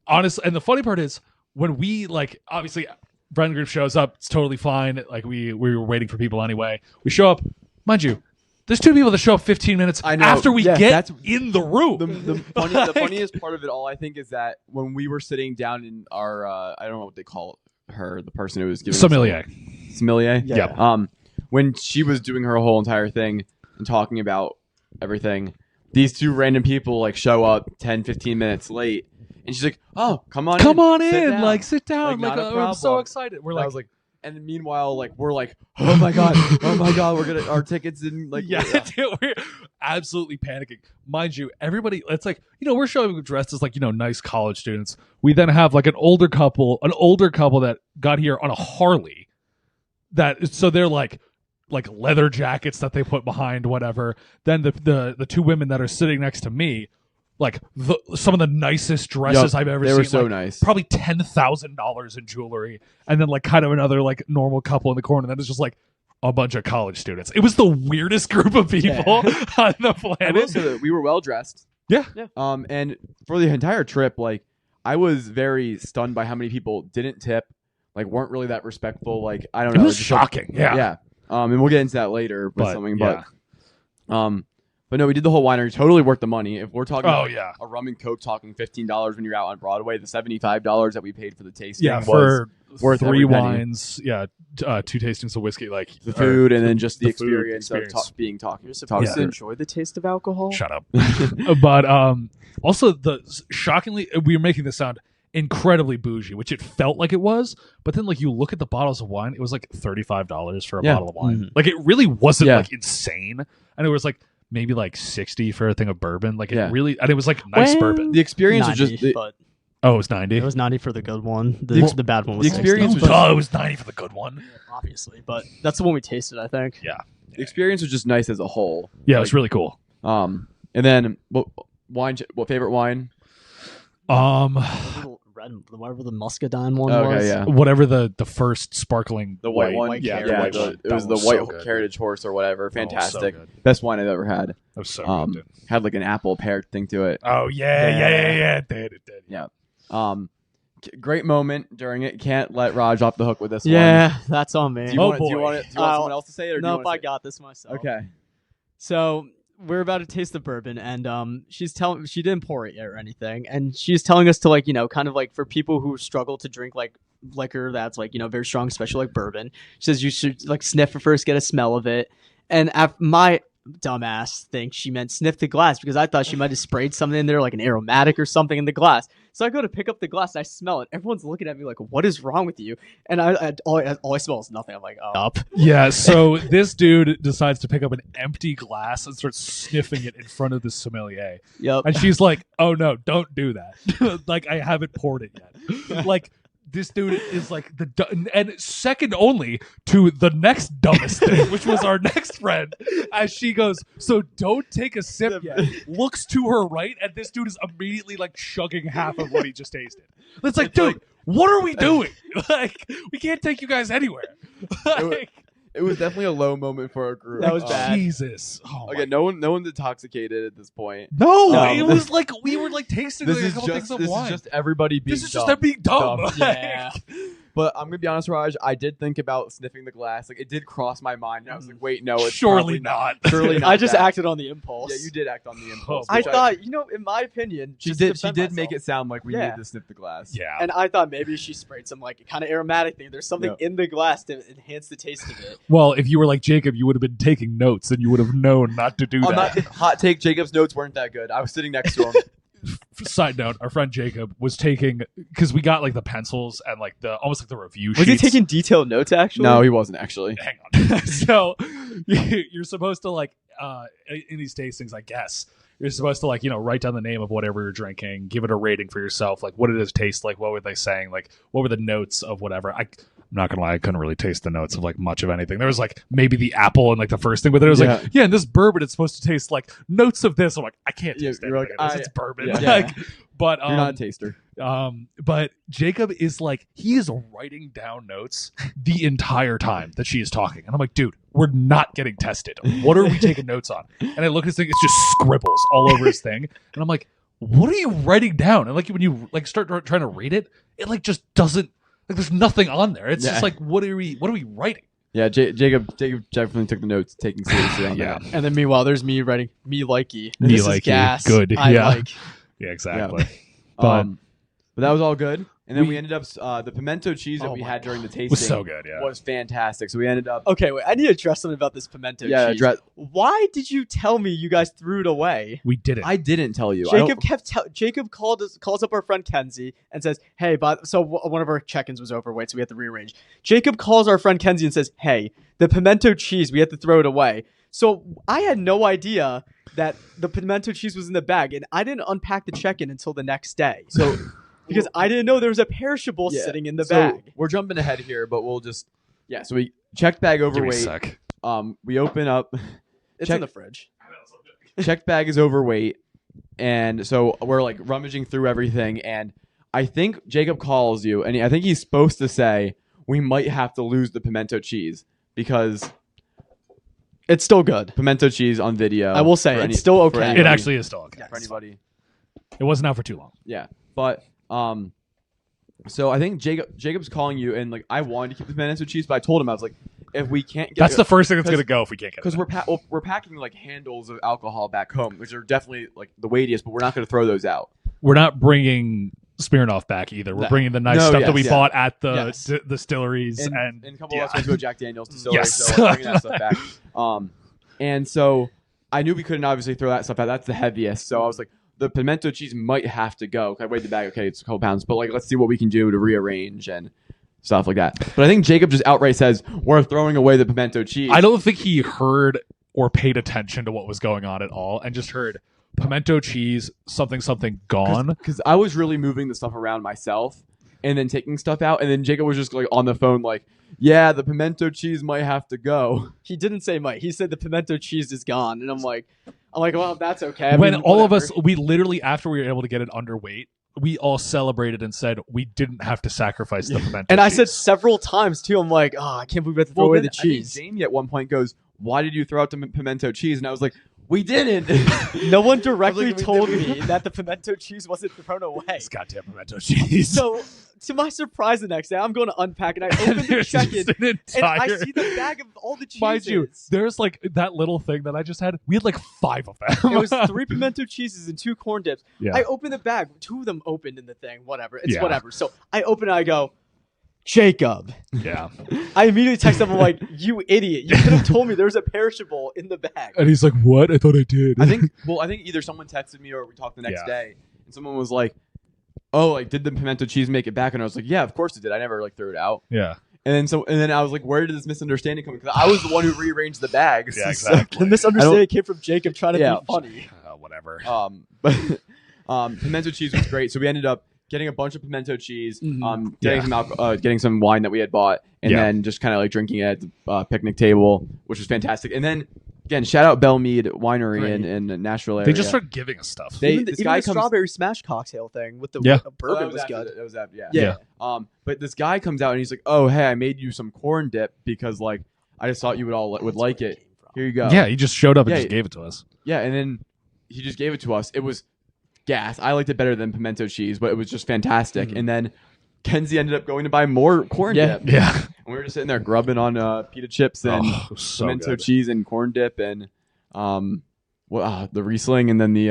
[SPEAKER 1] honestly, and the funny part is when we like, obviously, Brendan group shows up, it's totally fine. Like we were waiting for people anyway. We show up, mind you, there's two people that show up 15 minutes after we get in the room.
[SPEAKER 3] The funniest part of it all, I think, is that when we were sitting down in our, I don't know what they call her, the person who was giving
[SPEAKER 1] Sommelier.
[SPEAKER 3] Yeah. When she was doing her whole entire thing and talking about everything, these two random people like show up 10, 15 minutes late. And she's like, "Oh, come on in,
[SPEAKER 1] like sit down,
[SPEAKER 3] Like, not a
[SPEAKER 1] I'm so
[SPEAKER 3] problem.
[SPEAKER 1] excited." We're
[SPEAKER 3] I
[SPEAKER 1] like,
[SPEAKER 3] was like, and meanwhile, like we're like, "Oh my god, we're gonna our tickets didn't like."
[SPEAKER 1] yeah, dude, we're absolutely panicking. Mind you, everybody, it's like, we're showing up dressed as like, nice college students. We then have like an older couple that got here on a Harley. So they're like leather jackets that they put behind whatever. Then the two women that are sitting next to me, like some of the nicest dresses I've ever seen.
[SPEAKER 3] They were so
[SPEAKER 1] like,
[SPEAKER 3] nice.
[SPEAKER 1] Probably $10,000 in jewelry, and then like kind of another like normal couple in the corner. That is just like a bunch of college students. It was the weirdest group of people on the planet.
[SPEAKER 3] I will say that we were well dressed.
[SPEAKER 1] Yeah.
[SPEAKER 3] And for the entire trip, like I was very stunned by how many people didn't tip, like weren't really that respectful. Like I don't know.
[SPEAKER 1] It was
[SPEAKER 3] just
[SPEAKER 1] shocking.
[SPEAKER 3] Like, yeah. And we'll get into that later with something, but no, we did the whole winery. Totally worth the money. If we're talking a rum and coke talking $15 when you're out on Broadway, the $75 that we paid for the tasting was worth
[SPEAKER 1] 3
[SPEAKER 3] every penny.
[SPEAKER 1] wines, 2 tastings of whiskey, like
[SPEAKER 3] the food and then just the
[SPEAKER 1] food
[SPEAKER 3] experience of being talking.
[SPEAKER 4] You're supposed to enjoy the taste of alcohol.
[SPEAKER 1] Shut up. But also shockingly, we were making this sound incredibly bougie, which it felt like it was, but then like you look at the bottles of wine, it was like $35 for a bottle of wine.
[SPEAKER 3] Mm-hmm.
[SPEAKER 1] Like it really wasn't like insane, and it was like maybe like 60 for a thing of bourbon. Like it really, and it was like nice bourbon.
[SPEAKER 3] The experience
[SPEAKER 4] 90,
[SPEAKER 3] was just
[SPEAKER 4] but
[SPEAKER 1] it was 90.
[SPEAKER 4] it was 90 for the good one. The bad one was
[SPEAKER 3] the experience
[SPEAKER 4] 60.
[SPEAKER 3] was
[SPEAKER 1] it was 90 for the good one.
[SPEAKER 4] Obviously, but that's the one we tasted, I think.
[SPEAKER 1] Yeah.
[SPEAKER 3] The experience was just nice as a whole.
[SPEAKER 1] Yeah, it was really cool.
[SPEAKER 3] And then what favorite wine?
[SPEAKER 4] Whatever the muscadine one
[SPEAKER 3] Okay,
[SPEAKER 4] was.
[SPEAKER 3] yeah.
[SPEAKER 1] Whatever the first sparkling
[SPEAKER 3] The white one.
[SPEAKER 4] White
[SPEAKER 1] yeah,
[SPEAKER 4] carriage.
[SPEAKER 1] the white one.
[SPEAKER 3] It was
[SPEAKER 1] That
[SPEAKER 3] the white
[SPEAKER 1] so good.
[SPEAKER 3] carriage horse or whatever.
[SPEAKER 1] That was so
[SPEAKER 3] Fantastic.
[SPEAKER 1] good.
[SPEAKER 3] Best wine I've ever had.
[SPEAKER 1] That was so good. Dude.
[SPEAKER 3] Had like an apple pear thing to it.
[SPEAKER 1] Oh yeah. It did.
[SPEAKER 3] Yeah. Great moment during it. Can't let Raj off the hook with this one.
[SPEAKER 4] Yeah, that's on me.
[SPEAKER 3] Do you want
[SPEAKER 1] boy.
[SPEAKER 3] someone else to say it? Or do you
[SPEAKER 4] Nope,
[SPEAKER 3] want
[SPEAKER 4] I
[SPEAKER 3] to say
[SPEAKER 4] got this myself.
[SPEAKER 3] it? Okay.
[SPEAKER 4] So we're about to taste the bourbon, and she didn't pour it yet or anything, and she's telling us to like kind of like for people who struggle to drink like liquor that's like very strong, especially like bourbon. She says you should like sniff it first, get a smell of it, and my dumbass thinks she meant sniff the glass because I thought she might have sprayed something in there like an aromatic or something in the glass. So I go to pick up the glass and I smell it. Everyone's looking at me like, "What is wrong with you?" And all I smell is nothing. I'm like, "Oh, up."
[SPEAKER 1] Yeah, so this dude decides to pick up an empty glass and starts sniffing it in front of the sommelier.
[SPEAKER 4] Yep.
[SPEAKER 1] And she's like, "Oh no, don't do that. Like I haven't poured it yet." Like This dude is like and second only to the next dumbest thing, which was our next friend. As she goes, so don't take a sip yet. Looks to her right, and this dude is immediately like chugging half of what he just tasted. It's like, dude, what are we doing? Like, we can't take you guys anywhere. Like,
[SPEAKER 3] it was definitely a low moment for our group.
[SPEAKER 4] That was bad.
[SPEAKER 1] Jesus. Oh
[SPEAKER 3] Again, no one's intoxicated at this point.
[SPEAKER 1] no, it was like we were like tasting like a couple things of
[SPEAKER 3] this
[SPEAKER 1] wine.
[SPEAKER 3] is just everybody being
[SPEAKER 1] This is
[SPEAKER 3] dumb.
[SPEAKER 1] just them being dumb.
[SPEAKER 3] Dumb.
[SPEAKER 4] Yeah.
[SPEAKER 3] But I'm gonna be honest, Raj. I did think about sniffing the glass. Like, it did cross my mind. And I was like, wait, no, it's
[SPEAKER 1] Surely
[SPEAKER 3] probably
[SPEAKER 1] not.
[SPEAKER 3] Surely not.
[SPEAKER 4] I just
[SPEAKER 3] that.
[SPEAKER 4] acted on the impulse.
[SPEAKER 3] Yeah, you did act on the impulse.
[SPEAKER 1] Oh,
[SPEAKER 4] I
[SPEAKER 3] which
[SPEAKER 4] thought, in my opinion,
[SPEAKER 3] she
[SPEAKER 4] just
[SPEAKER 3] did.
[SPEAKER 4] to
[SPEAKER 3] She
[SPEAKER 4] defend
[SPEAKER 3] did make
[SPEAKER 4] myself.
[SPEAKER 3] it sound like we
[SPEAKER 4] Yeah.
[SPEAKER 3] needed to sniff the glass.
[SPEAKER 1] Yeah.
[SPEAKER 4] And I thought maybe she sprayed some like kind of aromatic thing. There's something in the glass to enhance the taste of it.
[SPEAKER 1] Well, if you were like Jacob, you would have been taking notes and you would have known not to do
[SPEAKER 3] I'm
[SPEAKER 1] that.
[SPEAKER 3] not hot take. Jacob's notes weren't that good. I was sitting next to him.
[SPEAKER 1] Side note, our friend Jacob was taking, because we got like the pencils and like the almost like the review
[SPEAKER 4] Was he
[SPEAKER 1] sheets.
[SPEAKER 4] taking detailed notes actually?
[SPEAKER 3] No, he wasn't actually.
[SPEAKER 1] Hang on. So you're supposed to like in these tastings, I guess you're supposed to like write down the name of whatever you're drinking, give it a rating for yourself, like what did it taste like, what were they saying, like what were the notes of whatever. I'm not gonna lie, I couldn't really taste the notes of like much of anything. There was like maybe the apple and like the first thing, but there was like, yeah, in this bourbon it's supposed to taste like notes of this. I'm like, I can't taste
[SPEAKER 3] you're
[SPEAKER 1] anything
[SPEAKER 3] like,
[SPEAKER 1] of this. It's bourbon.
[SPEAKER 3] yeah.
[SPEAKER 1] Like, but
[SPEAKER 3] You're not a taster.
[SPEAKER 1] but Jacob is like, he is writing down notes the entire time that she is talking. And I'm like, dude, we're not getting tested. What are we taking notes on? And I look at his thing, it's just scribbles all over his thing. And I'm like, what are you writing down? And like when you like start trying to read it, it like just doesn't, like there's nothing on there. It's just like, what are we writing?
[SPEAKER 3] Yeah, Jacob definitely took the notes, taking seriously.
[SPEAKER 1] Yeah.
[SPEAKER 4] And then meanwhile, there's me writing me likey.
[SPEAKER 1] Me
[SPEAKER 4] This is
[SPEAKER 1] likey.
[SPEAKER 4] gas.
[SPEAKER 1] Good.
[SPEAKER 4] I
[SPEAKER 1] Yeah.
[SPEAKER 4] like.
[SPEAKER 1] Yeah, exactly.
[SPEAKER 3] But that was all good. And then we ended up the pimento cheese that
[SPEAKER 4] Oh
[SPEAKER 3] we
[SPEAKER 4] my
[SPEAKER 3] had during the tasting
[SPEAKER 1] Was so good, yeah.
[SPEAKER 3] was fantastic. So we ended up
[SPEAKER 4] Okay, wait. I need to address something about this pimento cheese. Why did you tell me you guys threw it away?
[SPEAKER 1] We did it.
[SPEAKER 3] I didn't tell you.
[SPEAKER 4] Jacob calls up our friend Kenzie and says, "Hey, one of our check-ins was overweight, so we had to rearrange." Jacob calls our friend Kenzie and says, "Hey, the pimento cheese, we had to throw it away." So I had no idea that the pimento cheese was in the bag, and I didn't unpack the check-in until the next day.
[SPEAKER 3] So
[SPEAKER 4] because I didn't know there was a perishable sitting in the bag.
[SPEAKER 3] We're jumping ahead here, but we'll just so we checked bag
[SPEAKER 1] Give me a
[SPEAKER 3] overweight.
[SPEAKER 1] sec.
[SPEAKER 3] We open up.
[SPEAKER 4] It's in the fridge.
[SPEAKER 3] Checked bag is overweight, and so we're like rummaging through everything, and I think Jacob calls you, and I think he's supposed to say we might have to lose the pimento cheese because
[SPEAKER 4] It's still good.
[SPEAKER 3] pimento cheese on video.
[SPEAKER 4] I will say,
[SPEAKER 3] for
[SPEAKER 4] it's still okay.
[SPEAKER 1] It actually is still okay.
[SPEAKER 3] for anybody.
[SPEAKER 1] It wasn't out for too long.
[SPEAKER 3] Yeah, but so I think Jacob's calling you, and like I wanted to keep the pimento cheese, but I told him I was like, if we can't get
[SPEAKER 1] That's the first thing that's going to go if we can't get it.
[SPEAKER 3] because we're packing like handles of alcohol back home, which are definitely like the weightiest, but we're not going to throw those out.
[SPEAKER 1] We're not bringing Smirnoff back either. We're
[SPEAKER 3] No.
[SPEAKER 1] bringing the nice
[SPEAKER 3] No,
[SPEAKER 1] stuff
[SPEAKER 3] yes,
[SPEAKER 1] that we
[SPEAKER 3] yeah.
[SPEAKER 1] bought at the
[SPEAKER 4] Yes.
[SPEAKER 1] distilleries
[SPEAKER 3] And a couple
[SPEAKER 1] yeah.
[SPEAKER 3] of us went to a Jack Daniel's distillery,
[SPEAKER 1] Yes.
[SPEAKER 3] so we're bringing that stuff back. And so I knew we couldn't obviously throw that stuff out. That's the heaviest. So I was like, the pimento cheese might have to go. I weighed the bag. Okay, it's a couple pounds, but like, let's see what we can do to rearrange and stuff like that. But I think Jacob just outright says we're throwing away the pimento cheese.
[SPEAKER 1] I don't think he heard or paid attention to what was going on at all and just heard pimento cheese, something gone.
[SPEAKER 3] because I was really moving the stuff around myself and then taking stuff out, and then Jacob was just like on the phone like, yeah, the pimento cheese might have to go.
[SPEAKER 4] He didn't say might. He said the pimento cheese is gone, and I'm like, well, that's okay. I
[SPEAKER 1] When
[SPEAKER 4] mean,
[SPEAKER 1] all of
[SPEAKER 4] whatever.
[SPEAKER 1] us, we literally, after we were able to get it underweight, we all celebrated and said we didn't have to sacrifice the pimento
[SPEAKER 4] And
[SPEAKER 1] cheese.
[SPEAKER 4] I said several times too. I'm like, I can't believe we have to throw away the
[SPEAKER 3] then I think
[SPEAKER 4] cheese.
[SPEAKER 3] Jamie at one point goes, why did you throw out the pimento cheese? And I was like, we didn't.
[SPEAKER 4] No one directly
[SPEAKER 3] like, we
[SPEAKER 4] told
[SPEAKER 3] did-
[SPEAKER 4] me that the pimento cheese wasn't thrown away.
[SPEAKER 1] This goddamn pimento cheese.
[SPEAKER 4] So, to my surprise, the next day I'm going to unpack, and I open the
[SPEAKER 1] There's
[SPEAKER 4] check-in,
[SPEAKER 1] just an
[SPEAKER 4] and I
[SPEAKER 1] entire-
[SPEAKER 4] see the bag of all the cheeses.
[SPEAKER 1] Mind you, there's like that little thing that I just had. We had like 5 of them.
[SPEAKER 4] It was 3 pimento cheeses and 2 corn dips.
[SPEAKER 1] Yeah.
[SPEAKER 4] I open the bag. 2 of them opened in the thing. Whatever. It's
[SPEAKER 1] Yeah.
[SPEAKER 4] whatever. So I open it. I go, Jacob.
[SPEAKER 1] Yeah.
[SPEAKER 4] I immediately text him. I'm like, you idiot. You could have told me there was a perishable in the bag.
[SPEAKER 1] And he's like, what? I thought I did.
[SPEAKER 3] I think either someone texted me or we talked the next day, and someone was like, oh, like, did the pimento cheese make it back? And I was like, yeah, of course it did. I never like threw it out.
[SPEAKER 1] Yeah.
[SPEAKER 3] And then I was like, where did this misunderstanding come? Because I was the one who rearranged the bags.
[SPEAKER 1] Yeah,
[SPEAKER 3] So-
[SPEAKER 1] exactly.
[SPEAKER 4] The misunderstanding came from Jacob trying to
[SPEAKER 3] Yeah.
[SPEAKER 4] be funny.
[SPEAKER 1] Whatever.
[SPEAKER 3] but pimento cheese was great. So we ended up getting a bunch of pimento cheese,
[SPEAKER 4] Mhm.
[SPEAKER 3] getting some wine that we had bought, and
[SPEAKER 1] Yeah.
[SPEAKER 3] then just kind of like drinking at the picnic table, which was fantastic. And then again, shout out Belle Mead Winery in the Nashville area.
[SPEAKER 1] They just started giving us stuff.
[SPEAKER 3] They-
[SPEAKER 4] Even
[SPEAKER 3] this
[SPEAKER 4] the
[SPEAKER 3] guy comes-
[SPEAKER 4] strawberry smash cocktail thing with the
[SPEAKER 1] Yeah.
[SPEAKER 4] bourbon
[SPEAKER 3] that
[SPEAKER 4] was good.
[SPEAKER 3] That was after, yeah.
[SPEAKER 4] Yeah.
[SPEAKER 3] But this guy comes out and he's like, "Oh, hey, I made you some corn dip because like I just thought you would all would
[SPEAKER 4] That's
[SPEAKER 3] like
[SPEAKER 4] where
[SPEAKER 3] it.
[SPEAKER 4] came from.
[SPEAKER 3] Here you go."
[SPEAKER 1] Yeah, he just showed up and
[SPEAKER 3] Yeah,
[SPEAKER 1] just gave it to us.
[SPEAKER 3] Yeah, and then he just gave it to us. It was gas. I liked it better than pimento cheese, but it was just fantastic.
[SPEAKER 4] Mhm.
[SPEAKER 3] And then Kenzie ended up going to buy more corn
[SPEAKER 4] Yeah.
[SPEAKER 3] dip.
[SPEAKER 1] Yeah.
[SPEAKER 3] And we were just sitting there grubbing on pita chips and
[SPEAKER 1] Oh, it was so
[SPEAKER 3] pimento
[SPEAKER 1] good.
[SPEAKER 3] cheese and corn dip and the Riesling and then the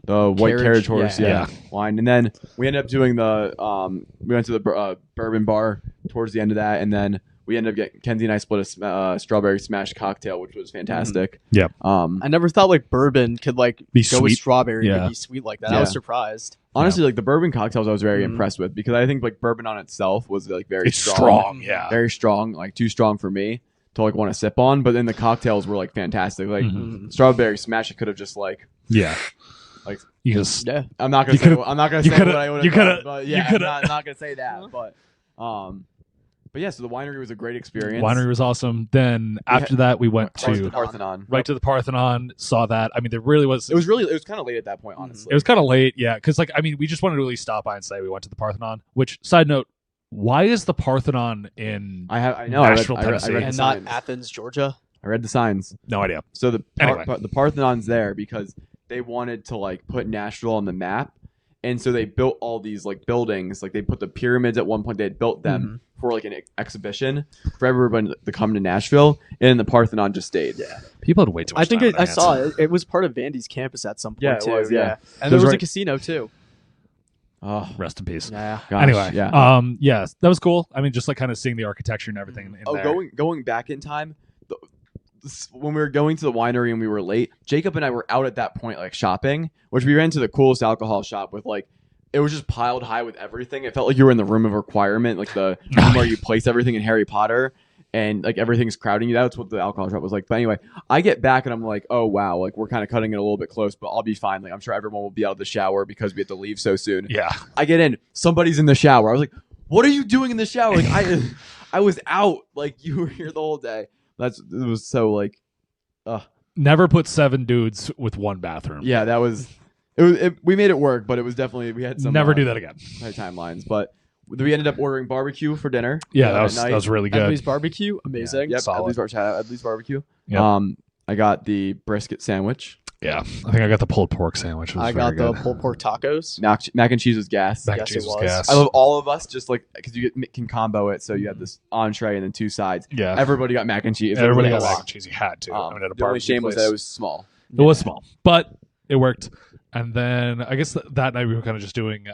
[SPEAKER 3] the white carriage horse
[SPEAKER 1] yeah.
[SPEAKER 3] wine. And then we ended up doing we went to the bourbon bar towards the end of that, and then we ended up getting Kenzie and I split a strawberry smash cocktail, which was fantastic.
[SPEAKER 1] Yeah.
[SPEAKER 3] Um,
[SPEAKER 4] I never thought like bourbon could like
[SPEAKER 1] Be
[SPEAKER 4] go with
[SPEAKER 1] sweet.
[SPEAKER 4] strawberry
[SPEAKER 1] Yeah.
[SPEAKER 4] and be sweet like that.
[SPEAKER 3] Yeah.
[SPEAKER 4] I was surprised.
[SPEAKER 3] honestly, like the bourbon cocktails, I was very
[SPEAKER 4] Mhm.
[SPEAKER 3] impressed with because I think like bourbon on itself was like very
[SPEAKER 1] It's strong. Yeah.
[SPEAKER 3] very strong, like too strong for me to like want to sip on. But then the cocktails were like fantastic. Like
[SPEAKER 1] Mhm.
[SPEAKER 3] strawberry smash, it could have just like
[SPEAKER 1] Yeah.
[SPEAKER 3] Like-
[SPEAKER 1] you just
[SPEAKER 4] Yeah.
[SPEAKER 3] I'm not gonna
[SPEAKER 1] You
[SPEAKER 3] say
[SPEAKER 1] could've-
[SPEAKER 3] I'm not gonna
[SPEAKER 1] you
[SPEAKER 3] say
[SPEAKER 1] could've-
[SPEAKER 3] what I would
[SPEAKER 1] you
[SPEAKER 3] have done,
[SPEAKER 1] could've-
[SPEAKER 3] but
[SPEAKER 1] you
[SPEAKER 3] yeah, I'm
[SPEAKER 1] could've-
[SPEAKER 3] not gonna say that. But yeah, so the winery was a great experience.
[SPEAKER 1] winery was awesome. Then after that, we went
[SPEAKER 3] That was the
[SPEAKER 1] to
[SPEAKER 3] Parthenon.
[SPEAKER 1] right to the Parthenon. Saw that. I mean, there really was.
[SPEAKER 3] It was kind of late at that point, honestly.
[SPEAKER 1] It was kind of late, yeah. Because like, I mean, we just wanted to really stop by and say we went to the Parthenon. Which, side note, why is the Parthenon in?
[SPEAKER 3] I know. I read,
[SPEAKER 1] Nashville,
[SPEAKER 3] I read, I
[SPEAKER 1] Tennessee.
[SPEAKER 3] read the
[SPEAKER 4] And not
[SPEAKER 3] signs.
[SPEAKER 4] Athens, Georgia.
[SPEAKER 3] I read the signs.
[SPEAKER 1] No idea.
[SPEAKER 3] So the
[SPEAKER 1] Anyway.
[SPEAKER 3] the Parthenon's there because they wanted to like put Nashville on the map, and so they built all these like buildings. Like they put the pyramids at one point. They had built them for like an exhibition for everyone to come to Nashville, and the Parthenon just stayed. Yeah,
[SPEAKER 1] People had way too much
[SPEAKER 4] I think
[SPEAKER 1] time on their
[SPEAKER 4] I
[SPEAKER 1] hands.
[SPEAKER 4] saw it. It was part of Vandy's campus at some point
[SPEAKER 3] Yeah, it
[SPEAKER 4] too.
[SPEAKER 3] was, yeah.
[SPEAKER 4] And
[SPEAKER 3] It was
[SPEAKER 4] there was a
[SPEAKER 3] right-
[SPEAKER 4] casino too.
[SPEAKER 3] oh
[SPEAKER 1] Rest in peace.
[SPEAKER 4] Yeah.
[SPEAKER 3] gosh,
[SPEAKER 1] Anyway,
[SPEAKER 3] yeah.
[SPEAKER 1] yeah, that was cool. I mean, just like kind of seeing the architecture and everything. In
[SPEAKER 3] Oh,
[SPEAKER 1] there.
[SPEAKER 3] going back in time, when we were going to the winery and we were late, Jacob and I were out at that point like shopping, which we ran to the coolest alcohol shop with like it was just piled high with everything. It felt like you were in the room of requirement, like the room where you place everything in Harry Potter, and like everything's crowding you. That's what the alcohol shop was like. But anyway, I get back and I'm like, oh wow, like we're kind of cutting it a little bit close, but I'll be fine. Like I'm sure everyone will be out of the shower because we have to leave so soon.
[SPEAKER 1] Yeah.
[SPEAKER 3] I get in, somebody's in the shower. I was like, what are you doing in the shower? Like I was out. Like you were here the whole day. It was so like,
[SPEAKER 1] Never put 7 dudes with one bathroom.
[SPEAKER 3] yeah, that was. We made it work, but it was definitely we had some.
[SPEAKER 1] Never do that again.
[SPEAKER 3] Tight timelines, but we ended up ordering barbecue for dinner.
[SPEAKER 1] Yeah,
[SPEAKER 3] at
[SPEAKER 1] that
[SPEAKER 3] night.
[SPEAKER 1] was really good.
[SPEAKER 4] Edley's barbecue, amazing.
[SPEAKER 3] Yep,
[SPEAKER 1] solid.
[SPEAKER 3] Edley's barbecue.
[SPEAKER 1] Yep.
[SPEAKER 3] I got the brisket sandwich.
[SPEAKER 1] Yeah, I think I got the pulled pork sandwich. It was
[SPEAKER 4] I
[SPEAKER 1] very
[SPEAKER 4] got the
[SPEAKER 1] good.
[SPEAKER 4] pulled pork tacos.
[SPEAKER 3] Mac and cheese was gas.
[SPEAKER 1] Mac and
[SPEAKER 4] Yes,
[SPEAKER 1] cheese
[SPEAKER 4] it
[SPEAKER 1] was
[SPEAKER 4] was.
[SPEAKER 1] gas.
[SPEAKER 3] I love all of us just like because can combo it, so you have this entree and then 2 sides.
[SPEAKER 1] Yeah,
[SPEAKER 3] Everybody got mac and cheese.
[SPEAKER 1] everybody
[SPEAKER 3] It
[SPEAKER 1] got
[SPEAKER 3] was a
[SPEAKER 1] mac
[SPEAKER 3] lot.
[SPEAKER 1] and cheese. You had to. I mean, at a
[SPEAKER 3] The only
[SPEAKER 1] barbecue
[SPEAKER 3] shame was
[SPEAKER 1] place.
[SPEAKER 3] that it was small.
[SPEAKER 1] It was small, but it worked. And then I guess that night we were kind of just doing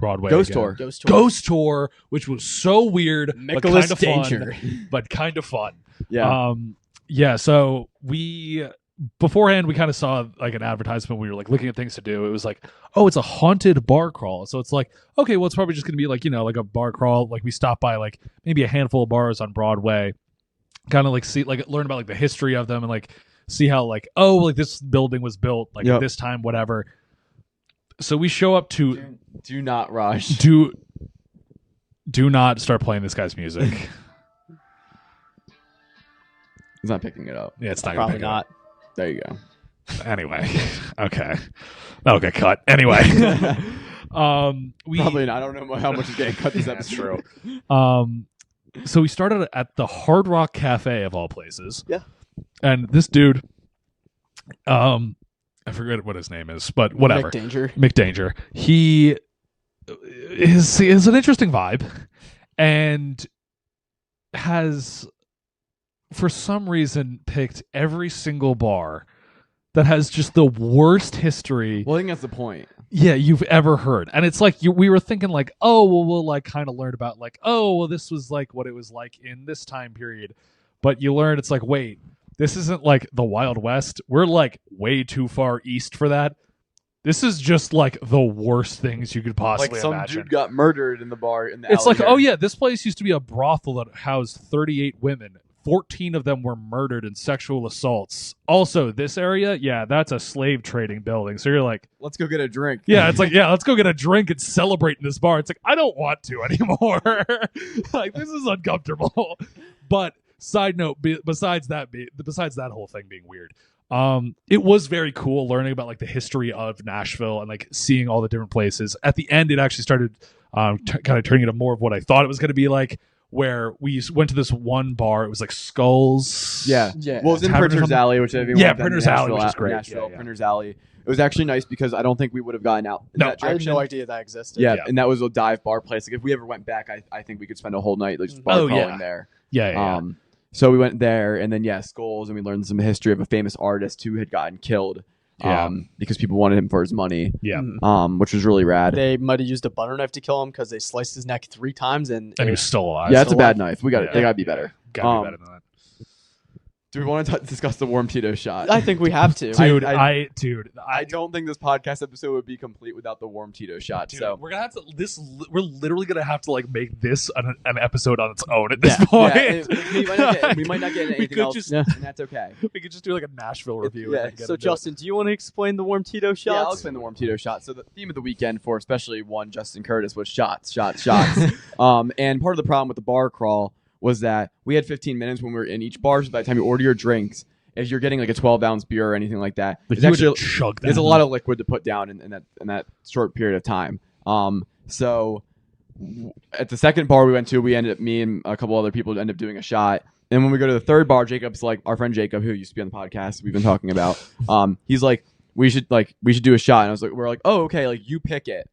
[SPEAKER 1] Broadway
[SPEAKER 3] Ghost
[SPEAKER 1] again.
[SPEAKER 3] tour.
[SPEAKER 1] Ghost tour, which was so weird, but
[SPEAKER 4] Nicholas
[SPEAKER 1] kind of
[SPEAKER 4] Danger.
[SPEAKER 1] fun. But kind of fun.
[SPEAKER 3] Yeah.
[SPEAKER 1] Yeah. So we beforehand we kind of saw like an advertisement. We were like looking at things to do. It was like, oh, it's a haunted bar crawl. So it's like, okay, well, it's probably just gonna be like like a bar crawl. Like we stop by like maybe a handful of bars on Broadway, kind of like see like learn about like the history of them and like see how like like this building was built like at this time, whatever. So we show up to
[SPEAKER 3] Do not rush.
[SPEAKER 1] do not start playing this guy's music.
[SPEAKER 3] He's not picking it up.
[SPEAKER 1] Yeah, it's not gonna
[SPEAKER 4] Probably
[SPEAKER 1] pick it up.
[SPEAKER 4] not.
[SPEAKER 3] There you go.
[SPEAKER 1] Anyway, okay, that'll get cut. Anyway, we
[SPEAKER 3] Probably not. I don't know how much is getting cut this
[SPEAKER 1] That's
[SPEAKER 3] episode.
[SPEAKER 1] true. So we started at the Hard Rock Cafe of all places.
[SPEAKER 4] Yeah.
[SPEAKER 1] And this dude, I forget what his name is, but whatever.
[SPEAKER 4] Mick Danger.
[SPEAKER 1] Mick Danger. He is an interesting vibe, and has, for some reason, picked every single bar that has just the worst history.
[SPEAKER 3] Well, I think that's the point.
[SPEAKER 1] Yeah, you've ever heard. And it's like we were thinking like, oh, well, we'll like kind of learn about like, oh, well, this was like what it was like in this time period. But you learn it's like, wait, this isn't like the Wild West. We're like way too far east for that. This is just like the worst things you could possibly
[SPEAKER 3] Like some
[SPEAKER 1] imagine.
[SPEAKER 3] dude got murdered in the bar in the
[SPEAKER 1] It's
[SPEAKER 3] alley
[SPEAKER 1] like,
[SPEAKER 3] there.
[SPEAKER 1] oh yeah, this place used to be a brothel that housed 38 women 14 of them were murdered in sexual assaults. Also, this area, yeah, that's a slave trading building. So you're like,
[SPEAKER 3] Let's go get a drink.
[SPEAKER 1] yeah, it's like, yeah, let's go get a drink and celebrate in this bar. It's like, I don't want to anymore. Like, this is uncomfortable. But side note, besides that whole thing being weird, it was very cool learning about like the history of Nashville and like seeing all the different places. At the end, it actually started kind of turning into more of what I thought it was going to be like, where we went to this one bar. It was like Skulls.
[SPEAKER 3] Yeah.
[SPEAKER 4] Yeah.
[SPEAKER 3] Well, it was in
[SPEAKER 1] Tavern or
[SPEAKER 3] Printer's
[SPEAKER 1] something?
[SPEAKER 3] Alley, which everyone
[SPEAKER 1] Yeah,
[SPEAKER 3] went down to
[SPEAKER 1] Printer's Alley,
[SPEAKER 3] Nashville
[SPEAKER 1] which is
[SPEAKER 3] at-
[SPEAKER 1] great.
[SPEAKER 3] Nashville,
[SPEAKER 1] Yeah.
[SPEAKER 3] Printer's Alley. It was actually nice because I don't think we would have gotten out in
[SPEAKER 1] No,
[SPEAKER 3] that
[SPEAKER 4] I had
[SPEAKER 3] direction.
[SPEAKER 4] no idea that existed.
[SPEAKER 3] Yeah,
[SPEAKER 1] Yeah.
[SPEAKER 3] and that was a dive bar place. Like if we ever went back, I think we could spend a whole night like, just bar
[SPEAKER 1] Oh,
[SPEAKER 3] crawling
[SPEAKER 1] yeah.
[SPEAKER 3] there.
[SPEAKER 1] Yeah.
[SPEAKER 3] So we went there, and then Skulls, and we learned some history of a famous artist who had gotten killed.
[SPEAKER 1] Yeah.
[SPEAKER 3] Because people wanted him for his money.
[SPEAKER 1] Yeah.
[SPEAKER 3] Which was really rad.
[SPEAKER 4] They might have used a butter knife to kill him because they sliced his neck 3 times and
[SPEAKER 1] And he was still alive.
[SPEAKER 3] Yeah, it's a
[SPEAKER 4] still
[SPEAKER 3] bad knife. They
[SPEAKER 1] Yeah.
[SPEAKER 3] gotta be better.
[SPEAKER 1] Gotta be better than that.
[SPEAKER 3] Do we want to discuss the warm Tito shot?
[SPEAKER 4] I think we have to.
[SPEAKER 1] Dude,
[SPEAKER 3] I
[SPEAKER 1] I
[SPEAKER 3] don't think this podcast episode would be complete without the warm Tito shot.
[SPEAKER 1] Dude,
[SPEAKER 3] So
[SPEAKER 1] we're gonna have to we're literally gonna have to like make this an episode on its own at this
[SPEAKER 4] Yeah.
[SPEAKER 1] point.
[SPEAKER 3] we might not get
[SPEAKER 1] We
[SPEAKER 3] anything
[SPEAKER 1] could
[SPEAKER 3] else,
[SPEAKER 1] just-
[SPEAKER 3] and that's okay.
[SPEAKER 1] We could just do like a Nashville review.
[SPEAKER 3] yeah,
[SPEAKER 1] and then get
[SPEAKER 4] So,
[SPEAKER 1] into it.
[SPEAKER 4] Justin, do you want to explain the warm Tito shots?
[SPEAKER 3] Yeah, I'll explain the warm Tito shot. So the theme of the weekend for especially one Justin Curtis was shots. And part of the problem with the bar crawl was that we had 15 minutes when we were in each bar. So by the time you order your drinks, if you're getting like a 12-ounce beer or anything like that,
[SPEAKER 1] Like,
[SPEAKER 3] it's
[SPEAKER 1] you would
[SPEAKER 3] actually
[SPEAKER 1] chug that.
[SPEAKER 3] there's a lot of liquid to put down in that short period of time. So at the second bar we went to, me and a couple other people ended up doing a shot. And when we go to the third bar, Jacob's like, our friend Jacob, who used to be on the podcast we've been talking about, he's like, we should do a shot. And I was like, we're like, oh, okay, like you pick it.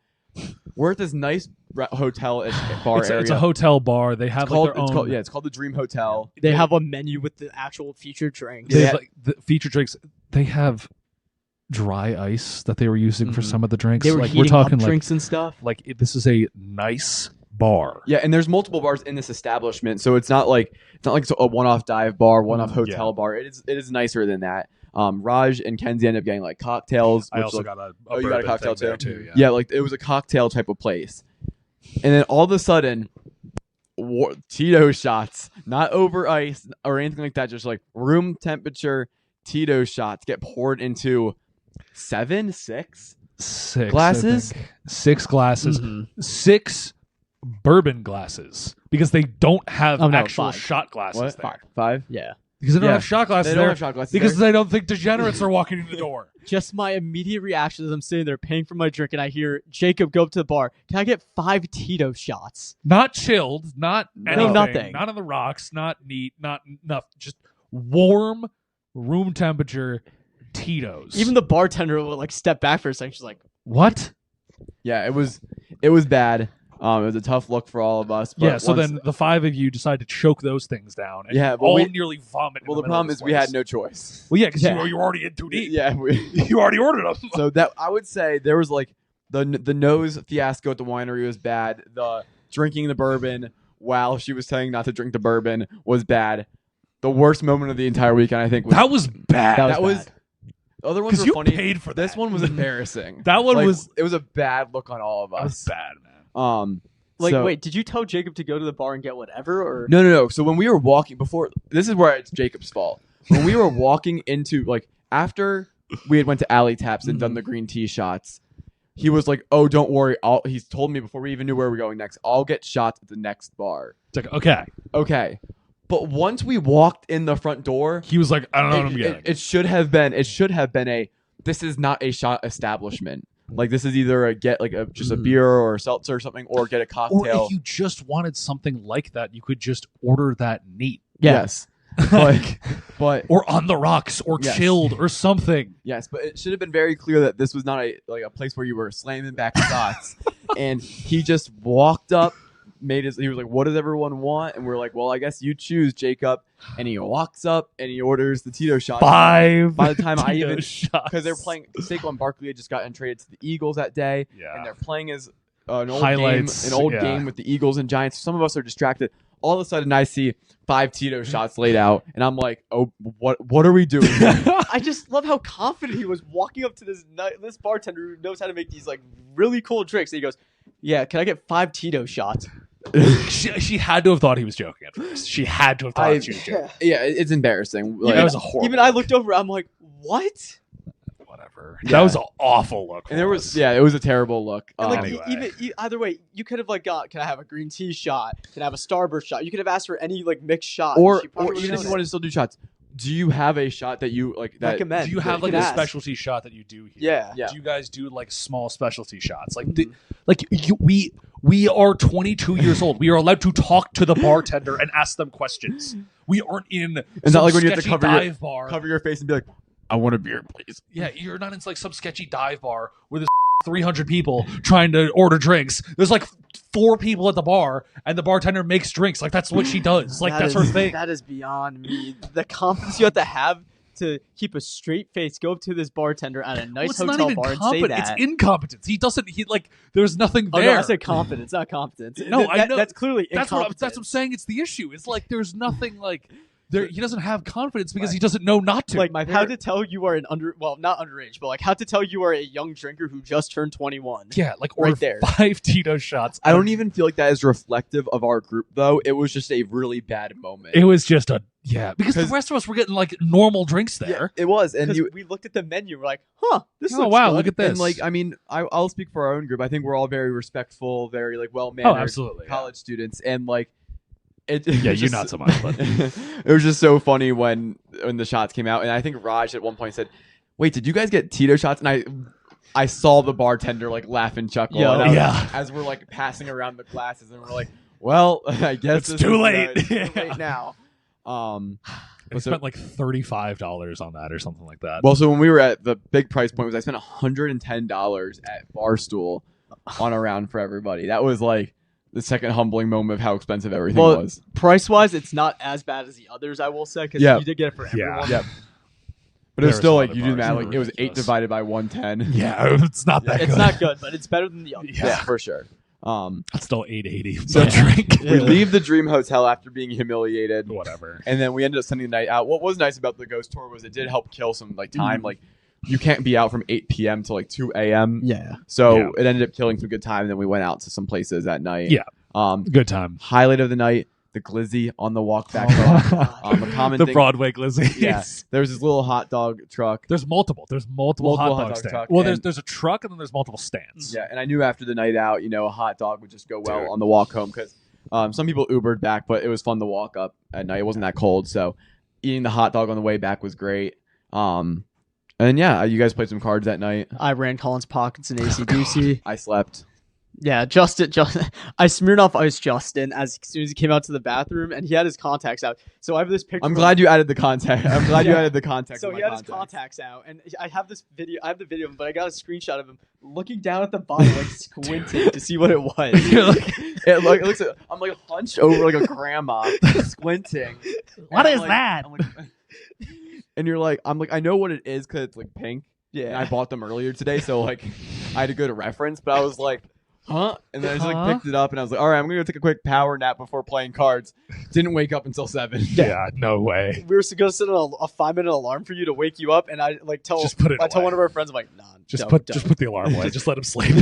[SPEAKER 3] We're at this nice hotel-ish bar area.
[SPEAKER 1] It's a hotel bar. They have like their own.
[SPEAKER 3] It's called the Dream Hotel.
[SPEAKER 4] They have a menu with the actual featured drinks.
[SPEAKER 1] They
[SPEAKER 3] Yeah.
[SPEAKER 1] have, like the feature drinks. They have dry ice that they were using for
[SPEAKER 4] Mhm.
[SPEAKER 1] some of the drinks.
[SPEAKER 4] They were
[SPEAKER 1] like
[SPEAKER 4] heating
[SPEAKER 1] we're talking
[SPEAKER 4] up
[SPEAKER 1] like
[SPEAKER 4] drinks and stuff.
[SPEAKER 1] this is a nice bar.
[SPEAKER 3] Yeah, and there's multiple bars in this establishment, so it's not like a one-off dive bar, one-off hotel
[SPEAKER 1] Yeah.
[SPEAKER 3] bar. It is nicer than that. Raj and Kenzie ended up getting like cocktails.
[SPEAKER 1] I
[SPEAKER 3] which,
[SPEAKER 1] also
[SPEAKER 3] like,
[SPEAKER 1] got a
[SPEAKER 3] oh, you got a
[SPEAKER 1] bourbon
[SPEAKER 3] cocktail
[SPEAKER 1] thing there
[SPEAKER 3] too?
[SPEAKER 1] too.
[SPEAKER 3] yeah, like it was a cocktail type of place. And then all of a sudden, Tito shots, not over ice or anything like that, just like room temperature Tito shots get poured into 6
[SPEAKER 1] Six
[SPEAKER 3] Glasses?
[SPEAKER 1] I think. 6 glasses.
[SPEAKER 4] Mhm.
[SPEAKER 1] 6 bourbon glasses because they don't have
[SPEAKER 4] Oh, no,
[SPEAKER 1] actual
[SPEAKER 4] 5.
[SPEAKER 1] shot glasses there.
[SPEAKER 3] 5.
[SPEAKER 4] Yeah.
[SPEAKER 1] Because they don't
[SPEAKER 3] Yeah.
[SPEAKER 1] have shot glasses
[SPEAKER 3] They don't
[SPEAKER 1] there
[SPEAKER 3] have shot glasses
[SPEAKER 1] because
[SPEAKER 3] there.
[SPEAKER 1] they don't think degenerates are walking in the door.
[SPEAKER 4] Just my immediate reaction as I'm sitting there paying for my drink and I hear Jacob go up to the bar. Can I get 5 Tito shots?
[SPEAKER 1] Not chilled, not anything,
[SPEAKER 4] nothing.
[SPEAKER 1] not on the rocks, not neat, not enough, just warm room temperature Tito's.
[SPEAKER 4] Even the bartender will like step back for a second. She's like,
[SPEAKER 1] what?
[SPEAKER 3] Yeah, it was bad. It was a tough look for all of us. But
[SPEAKER 1] Yeah, so
[SPEAKER 3] once-
[SPEAKER 1] then the 5 of you decide to choke those things down. And
[SPEAKER 3] Yeah,
[SPEAKER 1] you
[SPEAKER 3] but
[SPEAKER 1] all
[SPEAKER 3] we-
[SPEAKER 1] nearly vomit.
[SPEAKER 3] well,
[SPEAKER 1] in
[SPEAKER 3] the
[SPEAKER 1] middle
[SPEAKER 3] problem
[SPEAKER 1] of
[SPEAKER 3] is
[SPEAKER 1] this
[SPEAKER 3] we had
[SPEAKER 1] place.
[SPEAKER 3] no choice.
[SPEAKER 1] Well, yeah, because
[SPEAKER 4] Yeah.
[SPEAKER 1] you were already in too deep.
[SPEAKER 3] Yeah,
[SPEAKER 1] You already ordered them.
[SPEAKER 3] so that I would say there was like the nose fiasco at the winery was bad. The drinking the bourbon while she was saying not to drink the bourbon was bad. The worst moment of the entire weekend, I think, was
[SPEAKER 1] That was bad.
[SPEAKER 3] that was. Other ones
[SPEAKER 1] because
[SPEAKER 3] were
[SPEAKER 1] you
[SPEAKER 3] funny.
[SPEAKER 1] paid for that.
[SPEAKER 3] This one was embarrassing.
[SPEAKER 1] That one
[SPEAKER 3] Like,
[SPEAKER 1] was
[SPEAKER 3] It was a bad look on all of
[SPEAKER 1] that was
[SPEAKER 3] us.
[SPEAKER 1] bad, man.
[SPEAKER 3] So-
[SPEAKER 4] wait, did you tell Jacob to go to the bar and get whatever? Or
[SPEAKER 3] No. So when we were walking before, this is where it's Jacob's fault. When we were walking into after we had went to Alley Taps and done the green tea shots, he was like, "Oh, don't worry." He's told me before we even knew where we were going next. I'll get shots at the next bar.
[SPEAKER 1] It's like, okay.
[SPEAKER 3] Okay, but once we walked in the front door,
[SPEAKER 1] He was like, I don't know what I'm getting.
[SPEAKER 3] it should have been. It should have been a. This is not a shot establishment. Like this is either just a beer or a seltzer or something, or get a
[SPEAKER 1] or
[SPEAKER 3] cocktail.
[SPEAKER 1] if you just wanted something like that, you could just order that neat.
[SPEAKER 3] Yes, but
[SPEAKER 1] Or on the rocks, or
[SPEAKER 3] Yes.
[SPEAKER 1] chilled, or something.
[SPEAKER 3] yes, but it should have been very clear that this was not a place where you were slamming back shots. And he just walked up, he was like, "What does everyone want?" And we're like, "Well, I guess you choose, Jacob." And he walks up and he orders the Tito shots.
[SPEAKER 1] 5.
[SPEAKER 3] By the time I
[SPEAKER 1] Tito
[SPEAKER 3] even
[SPEAKER 1] shots.
[SPEAKER 3] because they're playing Saquon Barkley had just gotten traded to the Eagles that day,
[SPEAKER 1] Yeah.
[SPEAKER 3] and they're playing as an old
[SPEAKER 1] Highlights,
[SPEAKER 3] game
[SPEAKER 1] yeah.
[SPEAKER 3] with the Eagles and Giants. Some of us are distracted. All of a sudden, I see 5 Tito shots laid out, and I'm like, "Oh, what are we doing?"
[SPEAKER 4] I just love how confident he was walking up to this bartender who knows how to make these like really cool drinks. And he goes, "Yeah, can I get 5 Tito shots?"
[SPEAKER 1] she had to have thought he was joking at first. She had to have thought she was joking.
[SPEAKER 3] Yeah, it's embarrassing.
[SPEAKER 1] Yeah, that was a horrible.
[SPEAKER 4] Even I looked over. I'm like, what?
[SPEAKER 1] Whatever.
[SPEAKER 3] Yeah.
[SPEAKER 1] That was an awful look.
[SPEAKER 3] And there was it was a terrible look.
[SPEAKER 4] And like
[SPEAKER 1] Anyway.
[SPEAKER 4] either way, you could have like got, can I have a green tea shot? Can I have a Starburst shot? You could have asked for any like mixed shot.
[SPEAKER 3] or
[SPEAKER 4] She probably
[SPEAKER 3] even
[SPEAKER 4] would've
[SPEAKER 3] if you
[SPEAKER 4] done
[SPEAKER 3] want
[SPEAKER 4] it.
[SPEAKER 3] to still do shots, do you have a shot that you like that?
[SPEAKER 4] Recommend.
[SPEAKER 1] Do you have
[SPEAKER 4] You
[SPEAKER 1] like
[SPEAKER 4] can
[SPEAKER 1] a
[SPEAKER 4] ask.
[SPEAKER 1] specialty shot that you do here?
[SPEAKER 4] Yeah.
[SPEAKER 3] Yeah.
[SPEAKER 1] Do you guys do like small specialty shots? Like,
[SPEAKER 4] Mhm.
[SPEAKER 1] we are 22 years old. We are allowed to talk to the bartender and ask them questions. We aren't in
[SPEAKER 3] It's
[SPEAKER 1] some
[SPEAKER 3] not like when you have to
[SPEAKER 1] sketchy
[SPEAKER 3] cover
[SPEAKER 1] dive bar.
[SPEAKER 3] cover your face and be like, I want a beer, please.
[SPEAKER 1] Yeah, you're not in like some sketchy dive bar where there's 300 people trying to order drinks. There's like 4 people at the bar, and the bartender makes drinks. Like that's what she does. Like that's her thing.
[SPEAKER 4] That is beyond me. The confidence you have to keep a straight face, go up to this bartender at a nice
[SPEAKER 1] It's not
[SPEAKER 4] hotel
[SPEAKER 1] even
[SPEAKER 4] bar and say
[SPEAKER 1] competence.
[SPEAKER 4] that.
[SPEAKER 1] It's incompetence. He doesn't. He like. There's nothing
[SPEAKER 4] Oh
[SPEAKER 1] there.
[SPEAKER 4] no, I said confidence, not competence.
[SPEAKER 1] No, I know.
[SPEAKER 4] That's clearly
[SPEAKER 1] That's what
[SPEAKER 4] incompetence.
[SPEAKER 1] I'm saying. It's the issue. It's like there's nothing like there. He doesn't have confidence because he doesn't know not to.
[SPEAKER 4] Like how to tell you are not underage, but like how to tell you are a young drinker who just turned 21.
[SPEAKER 1] yeah, like
[SPEAKER 4] right
[SPEAKER 1] order
[SPEAKER 4] there.
[SPEAKER 1] 5 Tito shots.
[SPEAKER 3] I don't even feel like that is reflective of our group, though. It was just a really bad moment.
[SPEAKER 1] It was just a because the
[SPEAKER 3] 'Cause-
[SPEAKER 1] rest of us were getting like normal drinks there.
[SPEAKER 3] It was, and
[SPEAKER 4] Because we looked at the menu, we're like, huh, this
[SPEAKER 1] Oh
[SPEAKER 4] looks
[SPEAKER 1] wow,
[SPEAKER 4] good.
[SPEAKER 1] look at this.
[SPEAKER 3] and like I mean, I'll speak for our own group. I think we're all very respectful, very like well mannered
[SPEAKER 1] Oh, absolutely.
[SPEAKER 3] college students, and like it.
[SPEAKER 1] Yeah,
[SPEAKER 3] was
[SPEAKER 1] you
[SPEAKER 3] just-
[SPEAKER 1] not so much, but
[SPEAKER 3] it was just so funny when the shots came out, and I think Raj at one point said, "Wait, did you guys get Tito shots?" And I saw the bartender like laugh and chuckle.
[SPEAKER 4] Yo.
[SPEAKER 3] and I was-
[SPEAKER 1] Yeah.
[SPEAKER 3] as we're like passing around the glasses, and we're like, "Well, I guess
[SPEAKER 1] It's
[SPEAKER 3] this
[SPEAKER 1] too
[SPEAKER 3] is,
[SPEAKER 1] late."
[SPEAKER 3] it's too
[SPEAKER 1] Yeah.
[SPEAKER 3] late now."
[SPEAKER 1] I spent like $35 on that or something like that.
[SPEAKER 3] Well, so when we were at the big price point was I spent $110 at Barstool on a round for everybody. That was like the second humbling moment of how expensive everything was.
[SPEAKER 4] Price wise, it's not as bad as the others, I will say, because
[SPEAKER 3] Yeah.
[SPEAKER 4] you did get it for
[SPEAKER 1] Yeah.
[SPEAKER 4] everyone.
[SPEAKER 3] Yep. But
[SPEAKER 1] There
[SPEAKER 3] it was
[SPEAKER 1] was
[SPEAKER 3] still
[SPEAKER 1] a lot
[SPEAKER 3] like
[SPEAKER 1] of
[SPEAKER 3] you do the
[SPEAKER 1] bars
[SPEAKER 3] math,
[SPEAKER 1] that
[SPEAKER 3] like
[SPEAKER 1] were
[SPEAKER 3] it was 8
[SPEAKER 1] ridiculous.
[SPEAKER 3] divided by 110.
[SPEAKER 1] yeah, it's not that
[SPEAKER 4] It's
[SPEAKER 1] good.
[SPEAKER 4] not good, but it's better than the others.
[SPEAKER 1] Yeah.
[SPEAKER 3] for sure.
[SPEAKER 1] It's still $8.80
[SPEAKER 3] So-
[SPEAKER 1] for a drink.
[SPEAKER 3] We leave the Dream Hotel after being humiliated.
[SPEAKER 1] Whatever.
[SPEAKER 3] And then we ended up spending the night out. What was nice about the ghost tour was it did help kill some like time.
[SPEAKER 1] Mm-hmm.
[SPEAKER 3] Like you can't be out from 8 p.m. to like 2 a.m.
[SPEAKER 4] Yeah.
[SPEAKER 3] So
[SPEAKER 1] Yeah.
[SPEAKER 3] it ended up killing some good time. And then we went out to some places at night.
[SPEAKER 1] Yeah.
[SPEAKER 3] Um,
[SPEAKER 1] Good time.
[SPEAKER 3] highlight of the night, the glizzy on the walk back
[SPEAKER 1] Oh
[SPEAKER 3] home. A common
[SPEAKER 1] The
[SPEAKER 3] thing.
[SPEAKER 1] Broadway glizzy.
[SPEAKER 3] Yeah. There was this little hot dog truck.
[SPEAKER 1] There's multiple hot
[SPEAKER 3] Multiple hot
[SPEAKER 1] dog
[SPEAKER 3] dog
[SPEAKER 1] stands.
[SPEAKER 3] truck,
[SPEAKER 1] Well,
[SPEAKER 3] and-
[SPEAKER 1] there's a truck and then there's multiple stands.
[SPEAKER 3] Yeah, and I knew after the night out, a hot dog would just go well
[SPEAKER 1] Dude.
[SPEAKER 3] on the walk home because some people Ubered back, but it was fun to walk up at night. It wasn't that cold, so eating the hot dog on the way back was great. And yeah, you guys played some cards that night.
[SPEAKER 4] I ran Collins Pockets and AC/DC.
[SPEAKER 3] I slept.
[SPEAKER 4] Yeah, Justin, I smeared off ice Justin as soon as he came out to the bathroom, and he had his contacts out. So I have this picture.
[SPEAKER 3] I'm glad you added the contact. I'm glad you
[SPEAKER 4] Yeah.
[SPEAKER 3] added the context.
[SPEAKER 4] So
[SPEAKER 3] of
[SPEAKER 4] he
[SPEAKER 3] my
[SPEAKER 4] had his
[SPEAKER 3] contacts.
[SPEAKER 4] contacts out, and I have this video. I have the video of him, but I got a screenshot of him looking down at the bottle, like squinting to see what it was.
[SPEAKER 3] You're like, it looks like I'm like hunched over like a grandma, squinting.
[SPEAKER 1] What
[SPEAKER 3] And
[SPEAKER 1] is that?
[SPEAKER 3] I'm like, and you're like, I'm like, I know what it is because it's like pink. And I bought them earlier today, so like I had a good reference. But I was like, huh? And then I just like
[SPEAKER 1] Huh?
[SPEAKER 3] picked it up, and I was like, all right, I'm gonna go take a quick power nap before playing cards. Didn't wake up until 7.
[SPEAKER 1] Yeah, no way.
[SPEAKER 4] We were going to set a 5-minute alarm for you to wake you up, and I like tell
[SPEAKER 1] Just put it
[SPEAKER 4] I tell
[SPEAKER 1] away.
[SPEAKER 4] one of our friends, I'm like, nah,
[SPEAKER 1] Just
[SPEAKER 4] don't.
[SPEAKER 1] put the alarm away. Just let him sleep.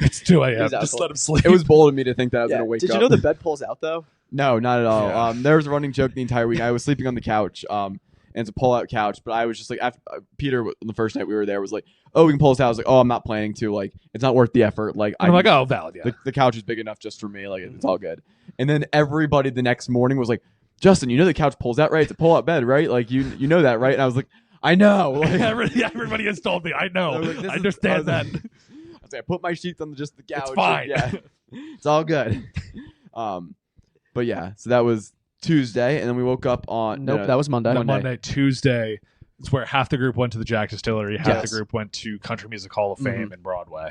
[SPEAKER 1] It's 2 a.m. Just
[SPEAKER 4] Exactly.
[SPEAKER 1] let him sleep.
[SPEAKER 3] It was bold of me to think that I was
[SPEAKER 4] Yeah.
[SPEAKER 3] gonna wake
[SPEAKER 4] Did
[SPEAKER 3] up.
[SPEAKER 4] you know the bed pulls out though?
[SPEAKER 3] No, not at all.
[SPEAKER 1] Yeah.
[SPEAKER 3] There was a running joke the entire week. I was sleeping on the couch. And it's a pull-out couch, but I was just like, after, Peter, the first night we were there, was like, "Oh, we can pull this out." I was like, "Oh, I'm not planning to. Like, it's not worth the effort. Like,
[SPEAKER 1] I'm like, oh, valid. Yeah.
[SPEAKER 3] the couch is big enough just for me. Like, it's all good." And then everybody the next morning was like, "Justin, you know the couch pulls out, right? It's a pull-out bed, right? Like, you know that, right?" And I was like, "I know." Like,
[SPEAKER 1] Everybody has told me. I know.
[SPEAKER 3] I was like, this
[SPEAKER 1] I
[SPEAKER 3] is-
[SPEAKER 1] understand
[SPEAKER 3] I
[SPEAKER 1] that.
[SPEAKER 3] was I was like, I put my sheets on just the couch. and-
[SPEAKER 1] fine.
[SPEAKER 3] yeah, it's all good. But yeah, so that was Tuesday, and then we woke up on
[SPEAKER 4] Nope, that was Monday.
[SPEAKER 1] Then Monday, Tuesday, it's where half the group went to the Jack Distillery, half
[SPEAKER 4] Yes.
[SPEAKER 1] the group went to Country Music Hall of Fame in Broadway.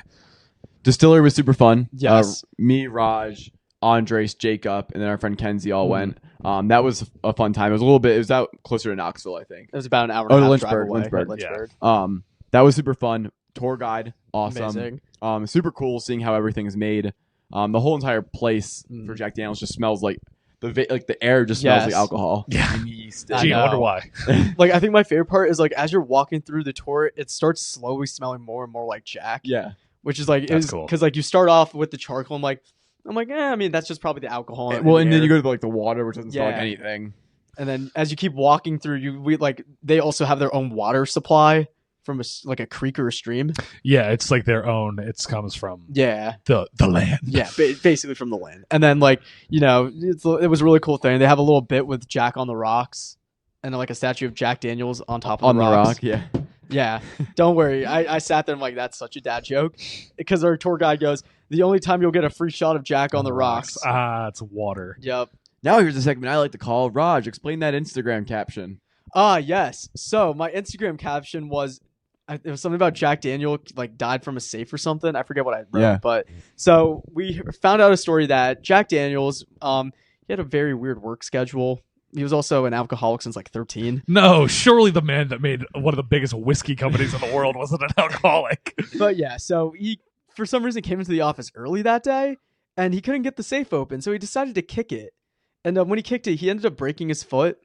[SPEAKER 3] Distillery was super fun.
[SPEAKER 4] Yes.
[SPEAKER 3] Me, Raj, Andres, Jacob, and then our friend Kenzie all went. That was a fun time. It was a little bit. It was out closer to Knoxville, I think.
[SPEAKER 4] It was about an hour
[SPEAKER 3] Oh,
[SPEAKER 4] and a half
[SPEAKER 3] Lynchburg,
[SPEAKER 4] drive away.
[SPEAKER 3] Lynchburg.
[SPEAKER 4] Lynchburg.
[SPEAKER 3] That was super fun. Tour guide, awesome.
[SPEAKER 4] Amazing.
[SPEAKER 3] Super cool seeing how everything is made. The whole entire place for Jack Daniels just smells like the air just smells like
[SPEAKER 4] Yes.
[SPEAKER 3] alcohol.
[SPEAKER 1] Yeah.
[SPEAKER 3] And yeast.
[SPEAKER 4] I
[SPEAKER 1] Gee, I wonder
[SPEAKER 4] know.
[SPEAKER 1] why.
[SPEAKER 4] Like, I think my favorite part is like as you're walking through the tour, it starts slowly smelling more and more like Jack.
[SPEAKER 3] Yeah.
[SPEAKER 4] Which is like,
[SPEAKER 1] That's cool.
[SPEAKER 4] because like you start off with the charcoal and like, I'm like, I mean, that's just probably the alcohol.
[SPEAKER 3] Well, and then
[SPEAKER 4] air.
[SPEAKER 3] you go to like the water, which doesn't smell like
[SPEAKER 4] Yeah.
[SPEAKER 3] anything.
[SPEAKER 4] And then as you keep walking through, they also have their own water supply from a creek or a stream.
[SPEAKER 1] Yeah, it's like their own. It comes from
[SPEAKER 4] Yeah,
[SPEAKER 1] the land.
[SPEAKER 4] yeah, basically from the land. And then it was a really cool thing. They have a little bit with Jack on the rocks, and like a statue of Jack Daniels on top of
[SPEAKER 3] On
[SPEAKER 4] the
[SPEAKER 3] the
[SPEAKER 4] rocks.
[SPEAKER 3] rock, yeah.
[SPEAKER 4] Yeah, don't worry. I sat there and I'm like, that's such a dad joke, because our tour guide goes, the only time you'll get a free shot of Jack on the rocks.
[SPEAKER 1] It's water.
[SPEAKER 4] Yep.
[SPEAKER 3] Now here's a segment I like to call Raj. Explain that Instagram caption.
[SPEAKER 4] Yes. So my Instagram caption was, it was something about Jack Daniel like died from a safe or something. I forget what I wrote.
[SPEAKER 3] Yeah.
[SPEAKER 4] But so we found out a story that Jack Daniels, he had a very weird work schedule. He was also an alcoholic since like 13.
[SPEAKER 1] No, surely the man that made one of the biggest whiskey companies in the world wasn't an alcoholic.
[SPEAKER 4] But yeah, so he for some reason came into the office early that day, and he couldn't get the safe open, so he decided to kick it. And when he kicked it, he ended up breaking his foot.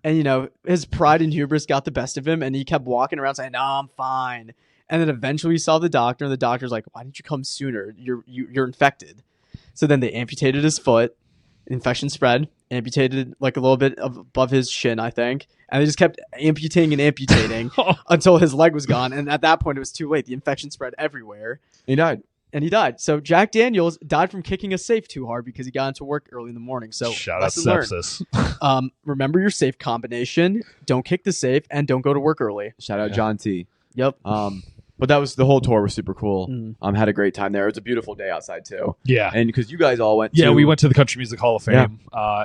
[SPEAKER 4] And, his pride and hubris got the best of him, and he kept walking around saying, no, I'm fine. And then eventually he saw the doctor, and the doctor's like, why didn't you come sooner? You're infected. So then they amputated his foot. Infection spread. Amputated like a little bit above his shin, I think. And they just kept amputating and amputating until his leg was gone. And at that point, it was too late. The infection spread everywhere.
[SPEAKER 3] He died.
[SPEAKER 4] And he died. So Jack Daniels died from kicking a safe too hard because he got into work early in the morning. So
[SPEAKER 1] Shout out
[SPEAKER 4] lesson learned.
[SPEAKER 1] sepsis.
[SPEAKER 4] Remember your safe combination. Don't kick the safe and don't go to work early.
[SPEAKER 3] Shout out
[SPEAKER 1] Yeah.
[SPEAKER 3] John T.
[SPEAKER 4] Yep.
[SPEAKER 3] But that was the whole tour was super cool.
[SPEAKER 4] Mm.
[SPEAKER 3] Had a great time there. It was a beautiful day outside too.
[SPEAKER 1] Yeah.
[SPEAKER 3] And because you guys all went
[SPEAKER 1] Yeah,
[SPEAKER 3] to,
[SPEAKER 1] we went to the Country Music Hall of Fame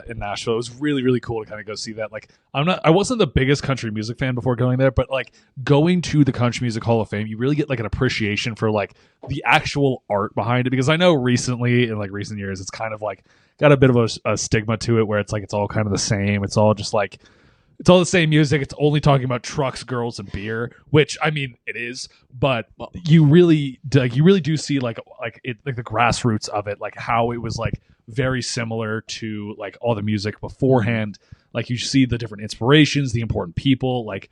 [SPEAKER 1] in Nashville. It was really, really cool to kind of go see that. Like, I wasn't the biggest country music fan before going there, but like going to the Country Music Hall of Fame, you really get like an appreciation for like the actual art behind it. Because I know recently, in like recent years, it's kind of like got a bit of a stigma to it where it's like it's all kind of the same. It's all just like it's all the same music. It's only talking about trucks, girls, and beer, which I mean it is, but you really do see like the grassroots of it, like how it was like very similar to like all the music beforehand. Like you see the different inspirations, the important people, like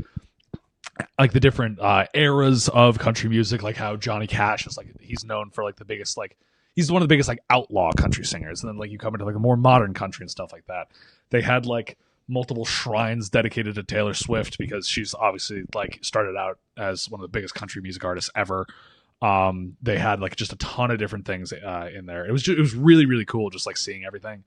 [SPEAKER 1] the different eras of country music, like how Johnny Cash is like he's known for like the biggest like he's one of the biggest like outlaw country singers, and then like you come into like a more modern country and stuff like that. They had like multiple shrines dedicated to Taylor Swift because she's obviously like started out as one of the biggest country music artists ever. They had like just a ton of different things in there. It was really, really cool just like seeing everything.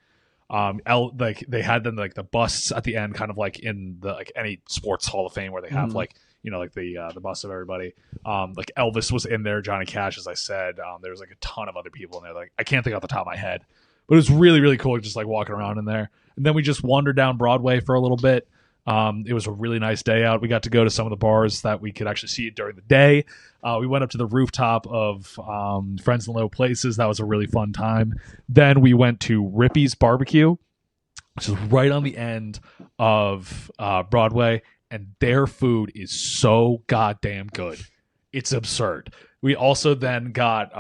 [SPEAKER 1] Like they had them like the busts at the end, kind of like in the like any sports Hall of Fame where they have like like the bust of everybody. Like Elvis was in there, Johnny Cash, as I said. There was like a ton of other people in there. Like I can't think off the top of my head, but it was really, really cool just like walking around in there. And then we just wandered down Broadway for a little bit. It was a really nice day out. We got to go to some of the bars that we could actually see during the day. We went up to the rooftop of Friends in Low Places. That was a really fun time. Then we went to Rippy's Barbecue, which is right on the end of Broadway. And their food is so goddamn good. It's absurd. We also then got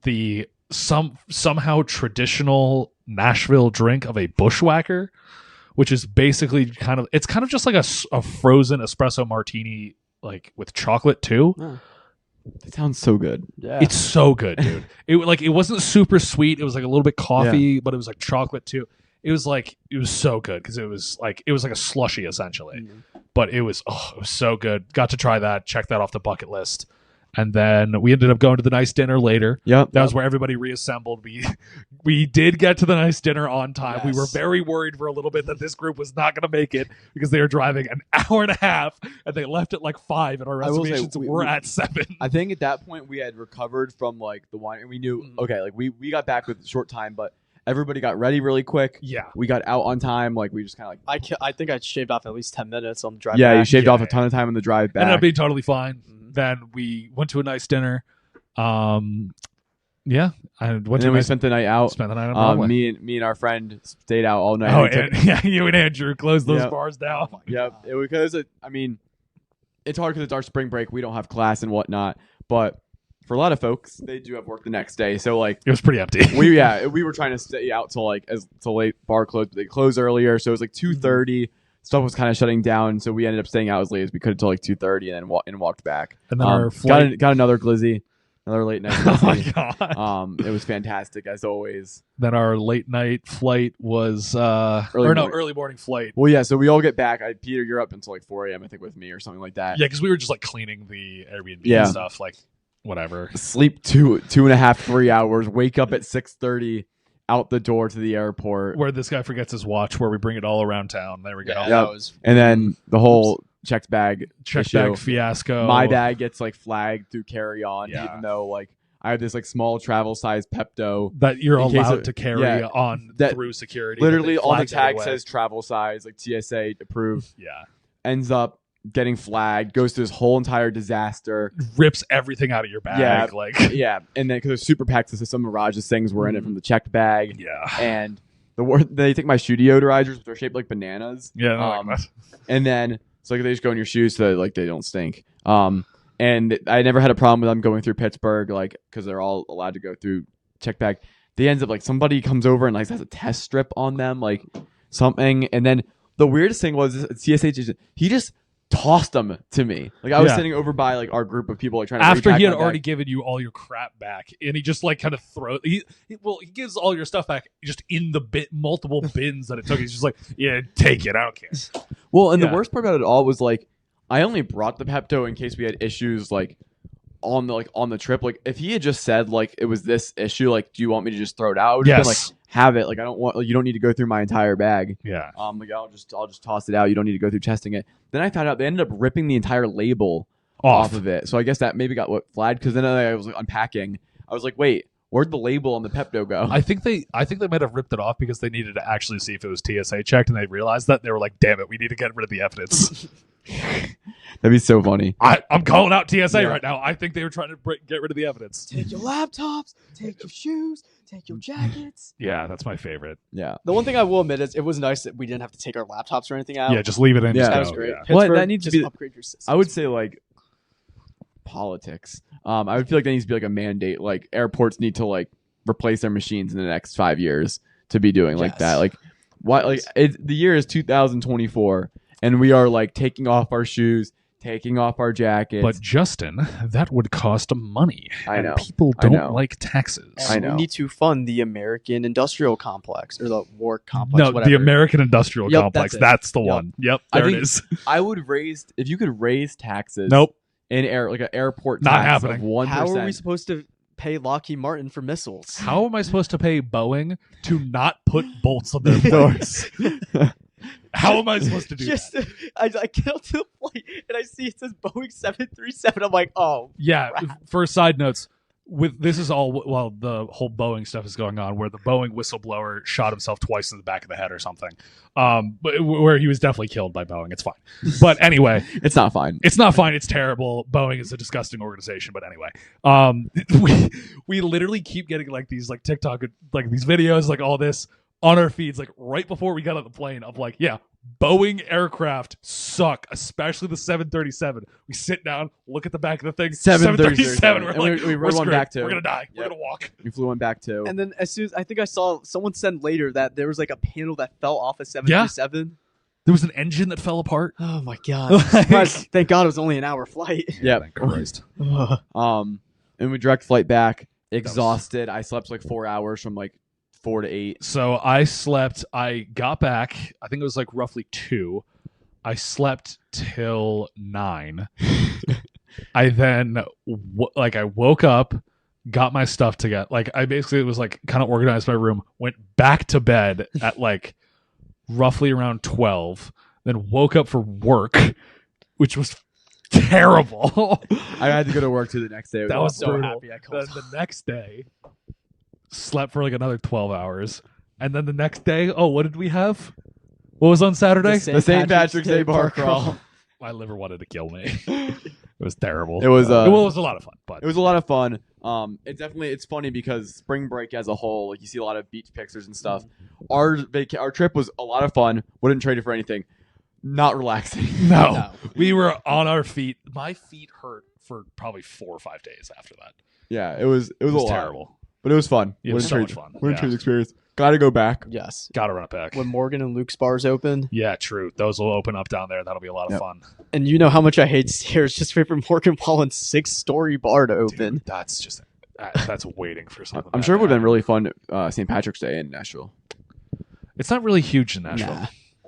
[SPEAKER 1] the somehow traditional Nashville drink of a bushwhacker, which is basically kind of just like a frozen espresso martini, like with chocolate too.
[SPEAKER 4] Oh.
[SPEAKER 3] That sounds so good.
[SPEAKER 4] Yeah.
[SPEAKER 1] It's so good, dude. It wasn't super sweet. It was like a little bit coffee, but it was like chocolate too. It was so good because it was like a slushy essentially, but it was so good. Got to try that. Check that off the bucket list. And then we ended up going to the nice dinner later.
[SPEAKER 3] Yep.
[SPEAKER 1] That was where everybody reassembled. We did get to the nice dinner on time.
[SPEAKER 4] Yes.
[SPEAKER 1] We were very worried for a little bit that this group was not going to make it because they were driving an hour and a half and they left at like 5 and our
[SPEAKER 3] I will say,
[SPEAKER 1] reservations were at 7.
[SPEAKER 3] I think at that point we had recovered from like the wine, and we knew okay, like we got back with a short time, but everybody got ready really quick.
[SPEAKER 1] Yeah.
[SPEAKER 3] We got out on time. Like we just kind of like
[SPEAKER 4] I think I shaved off at least 10 minutes on the drive
[SPEAKER 3] yeah,
[SPEAKER 4] back.
[SPEAKER 3] you shaved
[SPEAKER 1] Yeah,
[SPEAKER 3] off a ton of time on the drive back.
[SPEAKER 1] Ended up being totally fine.
[SPEAKER 4] Mhm.
[SPEAKER 1] Then we went to a nice dinner. Yeah. I went
[SPEAKER 3] and
[SPEAKER 1] to
[SPEAKER 3] then
[SPEAKER 1] a
[SPEAKER 3] we
[SPEAKER 1] nice,
[SPEAKER 3] spent the night out.
[SPEAKER 1] spent the night on Broadway.
[SPEAKER 3] Me and our friend stayed out all night.
[SPEAKER 1] Oh,
[SPEAKER 3] We took-
[SPEAKER 1] and, yeah, you and Andrew closed those
[SPEAKER 3] Yep.
[SPEAKER 1] bars down.
[SPEAKER 3] Yep. Because I mean, it's hard because it's our spring break. We don't have class and whatnot. But for a lot of folks, they do have work the next day. So like
[SPEAKER 1] It was pretty empty.
[SPEAKER 3] we were trying to stay out till like till late bar closed, but they closed earlier. So it was like 2:30. Stuff was kind of shutting down, so we ended up staying out as late as we could until like 2:30, and then walked back.
[SPEAKER 1] And then our flight,
[SPEAKER 3] got another glizzy. Another late night.
[SPEAKER 1] Oh my
[SPEAKER 3] Disney.
[SPEAKER 1] god.
[SPEAKER 3] It was fantastic as always.
[SPEAKER 1] Then our late night flight was early morning flight.
[SPEAKER 3] Well, yeah. So we all get back. Peter, you're up until like 4 a.m. I think with me or something like that.
[SPEAKER 1] Yeah, because we were just like cleaning the Airbnb
[SPEAKER 3] Yeah.
[SPEAKER 1] and stuff, like whatever.
[SPEAKER 3] Sleep 2.5, 3 hours. Wake up at 6:30. Out the door to the airport.
[SPEAKER 1] Where this guy forgets his watch, where we bring it all around town. There we go.
[SPEAKER 4] Yeah,
[SPEAKER 3] Yep.
[SPEAKER 4] that was.
[SPEAKER 3] And then the whole checked bag
[SPEAKER 1] Check
[SPEAKER 3] issue.
[SPEAKER 1] bag fiasco.
[SPEAKER 3] My bag gets like flagged through carry on,
[SPEAKER 1] Yeah.
[SPEAKER 3] even though like I have this like small travel size Pepto.
[SPEAKER 1] that you're
[SPEAKER 3] in case
[SPEAKER 1] allowed
[SPEAKER 3] of-
[SPEAKER 1] to carry
[SPEAKER 3] yeah,
[SPEAKER 1] on
[SPEAKER 3] that
[SPEAKER 1] through security.
[SPEAKER 3] Literally
[SPEAKER 1] but they
[SPEAKER 3] on the
[SPEAKER 1] flagged it
[SPEAKER 3] tag
[SPEAKER 1] anyway.
[SPEAKER 3] says travel size, like TSA approved.
[SPEAKER 1] Yeah.
[SPEAKER 3] Ends up getting flagged, goes through this whole entire disaster.
[SPEAKER 1] Rips everything out of your bag.
[SPEAKER 3] Yeah.
[SPEAKER 1] Like,
[SPEAKER 3] Yeah, and then because it's super packed, so some Mirage's things were in it from the checked bag,
[SPEAKER 1] yeah.
[SPEAKER 3] and they take my shoe deodorizers, which are shaped like bananas.
[SPEAKER 1] Yeah. no, like that.
[SPEAKER 3] And then it's like they just go in your shoes so that, like they don't stink. And I never had a problem with them going through Pittsburgh, like because they're all allowed to go through check bag. They ends up like somebody comes over and like has a test strip on them, like something. And then the weirdest thing was this CSH agent, he just tossed them to me. Like I was
[SPEAKER 1] Yeah.
[SPEAKER 3] sitting over by like our group of people like trying to
[SPEAKER 1] After
[SPEAKER 3] repack
[SPEAKER 1] he had
[SPEAKER 3] my bag.
[SPEAKER 1] already given you all your crap back, and he just like kind of throws. He gives all your stuff back just in the multiple bins that it took. He's just like, yeah, take it. I don't care.
[SPEAKER 3] Well, and
[SPEAKER 1] Yeah.
[SPEAKER 3] the worst part about it all was like I only brought the Pepto in case we had issues like on the trip. Like if he had just said like it was this issue, like do you want me to just throw it out? I would have been
[SPEAKER 1] Yes.
[SPEAKER 3] like have it. Like I don't want. Like, you don't need to go through my entire bag.
[SPEAKER 1] Yeah.
[SPEAKER 3] Like I'll just toss it out. You don't need to go through testing it. Then I found out they ended up ripping the entire label off of it. So I guess that maybe got flagged because then I was like unpacking. I was like, wait, where'd the label on the Pepto go?
[SPEAKER 1] I think they might have ripped it off because they needed to actually see if it was TSA checked, and they realized that they were like, "Damn it, we need to get rid of the evidence."
[SPEAKER 3] That'd be so funny.
[SPEAKER 1] I'm calling out TSA
[SPEAKER 3] Yeah.
[SPEAKER 1] right now. I think they were trying to get rid of the evidence.
[SPEAKER 4] Take your laptops, take your shoes, take your jackets.
[SPEAKER 1] Yeah, that's my favorite.
[SPEAKER 3] Yeah.
[SPEAKER 4] The one thing I will admit is it was nice that we didn't have to take our laptops or anything out.
[SPEAKER 1] Yeah, just leave it in.
[SPEAKER 3] Yeah.
[SPEAKER 1] just
[SPEAKER 4] that
[SPEAKER 1] go.
[SPEAKER 4] was great.
[SPEAKER 1] Yeah.
[SPEAKER 3] What?
[SPEAKER 4] Pittsburgh,
[SPEAKER 3] That needs to
[SPEAKER 4] just
[SPEAKER 3] be-
[SPEAKER 4] upgrade your system.
[SPEAKER 3] I would say like politics. I would feel like there needs to be like a mandate. Like airports need to like replace their machines in the next 5 years to be doing like
[SPEAKER 4] Yes.
[SPEAKER 3] that. Like why? Like the year is 2024, and we are like taking off our shoes, taking off our jackets.
[SPEAKER 1] But Justin, that would cost money.
[SPEAKER 3] I
[SPEAKER 1] and
[SPEAKER 3] know.
[SPEAKER 1] people
[SPEAKER 3] I
[SPEAKER 1] don't
[SPEAKER 3] know.
[SPEAKER 1] like taxes.
[SPEAKER 3] I know.
[SPEAKER 4] We need to fund the American Industrial Complex or the War Complex.
[SPEAKER 1] No,
[SPEAKER 4] whatever.
[SPEAKER 1] the American Industrial
[SPEAKER 4] Yep,
[SPEAKER 1] Complex.
[SPEAKER 4] that's it.
[SPEAKER 1] That's the
[SPEAKER 4] Yep.
[SPEAKER 1] one. Yep,
[SPEAKER 3] I
[SPEAKER 1] there it
[SPEAKER 3] think-
[SPEAKER 1] is.
[SPEAKER 3] I would raise if you could raise taxes.
[SPEAKER 1] Nope,
[SPEAKER 3] In like an airport
[SPEAKER 1] Not
[SPEAKER 3] tax
[SPEAKER 1] happening.
[SPEAKER 3] of 1%.
[SPEAKER 4] How are we supposed to pay Lockheed Martin for missiles?
[SPEAKER 1] how am I supposed to pay Boeing to not put bolts on their doors? How am I supposed to do
[SPEAKER 4] Just,
[SPEAKER 1] that?
[SPEAKER 4] I get onto the flight and I see it says Boeing 737. I'm like, oh,
[SPEAKER 1] Yeah.
[SPEAKER 4] crap.
[SPEAKER 1] For side notes, with this is all while the whole Boeing stuff is going on, where the Boeing whistleblower shot himself twice in the back of the head or something, but where he was definitely killed by Boeing. It's fine, but anyway,
[SPEAKER 3] It's not fine.
[SPEAKER 1] it's not fine. It's terrible. Boeing is a disgusting organization. But anyway, we literally keep getting like these like TikTok like these videos like all this on our feeds like right before we got on the plane of like, yeah, Boeing aircraft suck, especially the 737. We sit down, look at the back of the thing, 737. We're
[SPEAKER 3] And
[SPEAKER 1] like,
[SPEAKER 3] we
[SPEAKER 1] we're
[SPEAKER 3] rode one
[SPEAKER 1] screwed.
[SPEAKER 3] back too.
[SPEAKER 1] We're gonna die. We're
[SPEAKER 3] Yep.
[SPEAKER 1] gonna walk.
[SPEAKER 3] We flew one back too.
[SPEAKER 4] And then as soon as I think I saw someone send later that there was like a panel that fell off a 737.
[SPEAKER 1] There was an engine that fell apart.
[SPEAKER 4] Oh my god! But thank God it was only an hour flight.
[SPEAKER 3] yeah.
[SPEAKER 1] Thank Christ.
[SPEAKER 3] And we direct flight back, exhausted. I slept like 4 hours from like 4 to 8.
[SPEAKER 1] So I slept. I got back. I think it was like roughly 2. I slept till 9. I then I woke up, got my stuff together. Like I basically was like kind of organized my room, went back to bed at like roughly around 12, then woke up for work, which was terrible.
[SPEAKER 3] I had to go to work too the next day.
[SPEAKER 1] That was
[SPEAKER 4] so
[SPEAKER 1] brutal.
[SPEAKER 4] happy I called.
[SPEAKER 1] Then the next day, slept for like another 12 hours, and then the next day, oh, what did we have? What was on Saturday?
[SPEAKER 3] the St. Patrick's Day bar crawl.
[SPEAKER 1] My liver wanted to kill me. It was terrible.
[SPEAKER 3] It was,
[SPEAKER 1] well, it was a lot of fun, but
[SPEAKER 3] It was a lot of fun. It's funny because spring break as a whole, like you see a lot of beach pictures and stuff. Our trip was a lot of fun. Wouldn't trade it for anything. Not relaxing.
[SPEAKER 1] no, we were on our feet. My feet hurt for probably 4 or 5 days after that.
[SPEAKER 3] Yeah, it was
[SPEAKER 1] It was
[SPEAKER 3] a lot.
[SPEAKER 1] terrible.
[SPEAKER 3] But it was fun.
[SPEAKER 1] It was so much fun.
[SPEAKER 3] What a
[SPEAKER 1] Yeah.
[SPEAKER 3] trip experience. Got to go back.
[SPEAKER 4] Yes.
[SPEAKER 1] Gotta run it back.
[SPEAKER 4] When Morgan and Luke's bars open.
[SPEAKER 1] Yeah, true. Those will open up down there. That'll be a lot of
[SPEAKER 3] Yep.
[SPEAKER 1] fun.
[SPEAKER 4] And you know how much I hate stairs just for Morgan Wallen's 6-story bar to open.
[SPEAKER 1] Dude, that's just that's waiting for something.
[SPEAKER 3] I'm
[SPEAKER 1] that
[SPEAKER 3] sure it would have
[SPEAKER 1] bad.
[SPEAKER 3] been really fun St. Patrick's Day in Nashville.
[SPEAKER 1] It's not really huge in Nashville.
[SPEAKER 4] Nah.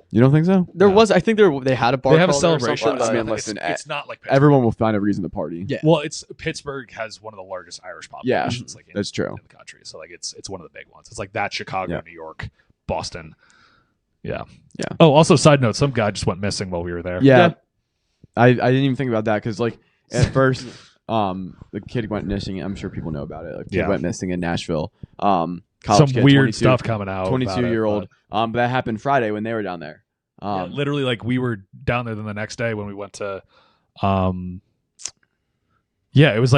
[SPEAKER 3] You don't think so?
[SPEAKER 4] There
[SPEAKER 1] No.
[SPEAKER 4] was, I think they had a bar
[SPEAKER 1] They have a
[SPEAKER 4] crawl there or
[SPEAKER 1] celebration.
[SPEAKER 4] something,
[SPEAKER 3] but I
[SPEAKER 4] but-
[SPEAKER 3] mean, listen,
[SPEAKER 1] it's not like Pittsburgh.
[SPEAKER 3] Everyone will find a reason to party.
[SPEAKER 4] Yeah.
[SPEAKER 1] Well, it's Pittsburgh has one of the largest Irish populations. Like in,
[SPEAKER 3] that's true.
[SPEAKER 1] in the country. So like it's one of the big ones. It's like that Chicago,
[SPEAKER 3] Yeah.
[SPEAKER 1] New York, Boston. Yeah.
[SPEAKER 3] Yeah.
[SPEAKER 1] Oh, also side note, some guy just went missing while we were there.
[SPEAKER 3] Yeah.
[SPEAKER 4] Yeah.
[SPEAKER 3] I didn't even think about that because like at first the kid went missing. I'm sure people know about it. Like kid
[SPEAKER 1] Yeah.
[SPEAKER 3] went missing in Nashville. College
[SPEAKER 1] Some
[SPEAKER 3] kid,
[SPEAKER 1] weird
[SPEAKER 3] 22
[SPEAKER 1] stuff coming out.
[SPEAKER 3] 22-year-old. But that happened Friday when they were down there.
[SPEAKER 1] Yeah, literally, like we were down there. Then the next day when we went to, yeah, it was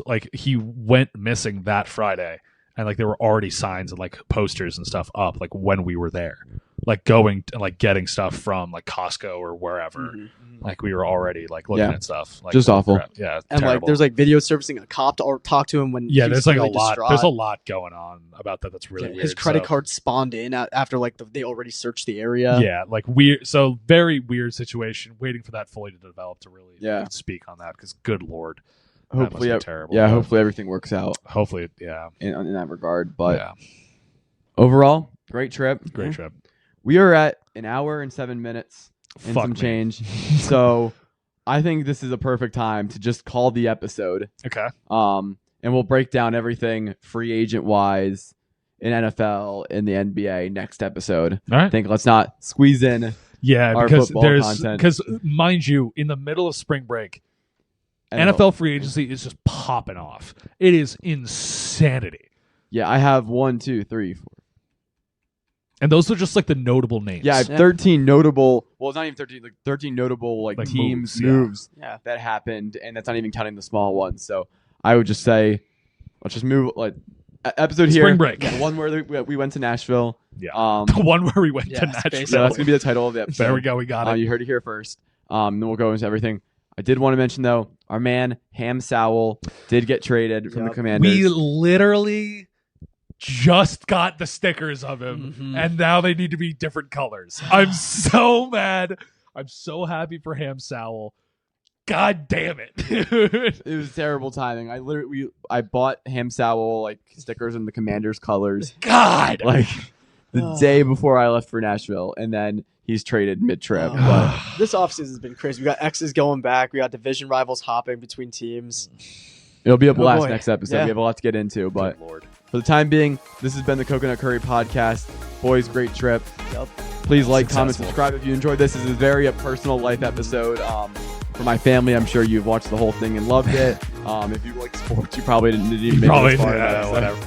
[SPEAKER 1] like he went missing that Friday, and like there were already signs and like posters and stuff up like when we were there, like going and like getting stuff from like Costco or wherever.
[SPEAKER 4] Mhm.
[SPEAKER 1] Like we were already like looking
[SPEAKER 3] Yeah.
[SPEAKER 1] at stuff. Like
[SPEAKER 3] Just awful.
[SPEAKER 1] Yeah,
[SPEAKER 4] And like,
[SPEAKER 1] terrible.
[SPEAKER 4] there's like video servicing a cop to talk to him when
[SPEAKER 1] yeah,
[SPEAKER 4] he's
[SPEAKER 1] there's like
[SPEAKER 4] really
[SPEAKER 1] a lot.
[SPEAKER 4] distraught.
[SPEAKER 1] There's a lot going on about that. That's really
[SPEAKER 4] Yeah,
[SPEAKER 1] weird.
[SPEAKER 4] his credit
[SPEAKER 1] So-
[SPEAKER 4] card spawned in after like they already searched the area.
[SPEAKER 1] Yeah, like weird. So very weird situation. Waiting for that fully to develop to really
[SPEAKER 3] Yeah.
[SPEAKER 1] speak on that because good lord, that
[SPEAKER 3] hopefully,
[SPEAKER 1] must be terrible.
[SPEAKER 3] yeah, hopefully everything works out
[SPEAKER 1] Hopefully, yeah,
[SPEAKER 3] in that regard. But
[SPEAKER 1] yeah,
[SPEAKER 3] overall, great trip.
[SPEAKER 1] great trip.
[SPEAKER 3] We are at an hour and 7 minutes and
[SPEAKER 1] Fuck
[SPEAKER 3] some
[SPEAKER 1] me.
[SPEAKER 3] change. So I think this is a perfect time to just call the episode.
[SPEAKER 1] Okay,
[SPEAKER 3] And we'll break down everything free agent wise in NFL in the NBA next episode.
[SPEAKER 1] all
[SPEAKER 3] I
[SPEAKER 1] right.
[SPEAKER 3] think let's not squeeze in
[SPEAKER 1] Yeah,
[SPEAKER 3] our
[SPEAKER 1] because
[SPEAKER 3] football
[SPEAKER 1] there's
[SPEAKER 3] content.
[SPEAKER 1] because mind you, in the middle of spring break, NFL free agency is just popping off. It is insanity,
[SPEAKER 3] Yeah, I have 1, 2, 3, 4.
[SPEAKER 1] and those are just like the notable names.
[SPEAKER 3] Yeah, I have
[SPEAKER 4] Yeah.
[SPEAKER 3] 13 notable. Well, it's not even 13. Like 13 notable like teams
[SPEAKER 1] moves, yeah.
[SPEAKER 4] Yeah.
[SPEAKER 3] that happened, and that's not even counting the small ones. So I would just say, let's just move like episode here.
[SPEAKER 1] Spring break.
[SPEAKER 3] The one where we went to Nashville.
[SPEAKER 1] Yeah.
[SPEAKER 3] Um,
[SPEAKER 1] the one where we went
[SPEAKER 4] Yeah,
[SPEAKER 1] to
[SPEAKER 4] space
[SPEAKER 1] Nashville.
[SPEAKER 3] so that's gonna be the title of the episode.
[SPEAKER 1] There we go. We got it.
[SPEAKER 3] You heard it here first. Then we'll go into everything. I did want to mention though, our man Ham Sowell did get traded from the
[SPEAKER 4] Yep.
[SPEAKER 3] Commanders.
[SPEAKER 1] We literally just got the stickers of him,
[SPEAKER 4] Mhm.
[SPEAKER 1] and now they need to be different colors. I'm so mad. I'm so happy for Ham Sowell. God damn it, dude.
[SPEAKER 3] It was terrible timing. I bought Ham Sowell like stickers in the Commanders colors
[SPEAKER 1] God.
[SPEAKER 3] like the day before I left for Nashville, and then he's traded mid-trip. But
[SPEAKER 4] This offseason has been crazy. We got X's going back. We got division rivals hopping between teams.
[SPEAKER 3] it'll be a blast
[SPEAKER 4] boy.
[SPEAKER 3] next episode.
[SPEAKER 4] Yeah.
[SPEAKER 3] We have a lot to get into, but
[SPEAKER 1] Good Lord.
[SPEAKER 3] for the time being, this has been the Coconut Curry Podcast. Boys, great trip.
[SPEAKER 4] Yep.
[SPEAKER 3] Please like, comment,
[SPEAKER 1] Successful.
[SPEAKER 3] subscribe if you enjoyed this. This is a very personal life episode. For my family, I'm sure you've watched the whole thing and loved it. If you like sports, you probably didn't even make it
[SPEAKER 1] Probably,
[SPEAKER 3] this far.
[SPEAKER 1] yeah,
[SPEAKER 3] So-
[SPEAKER 1] whatever.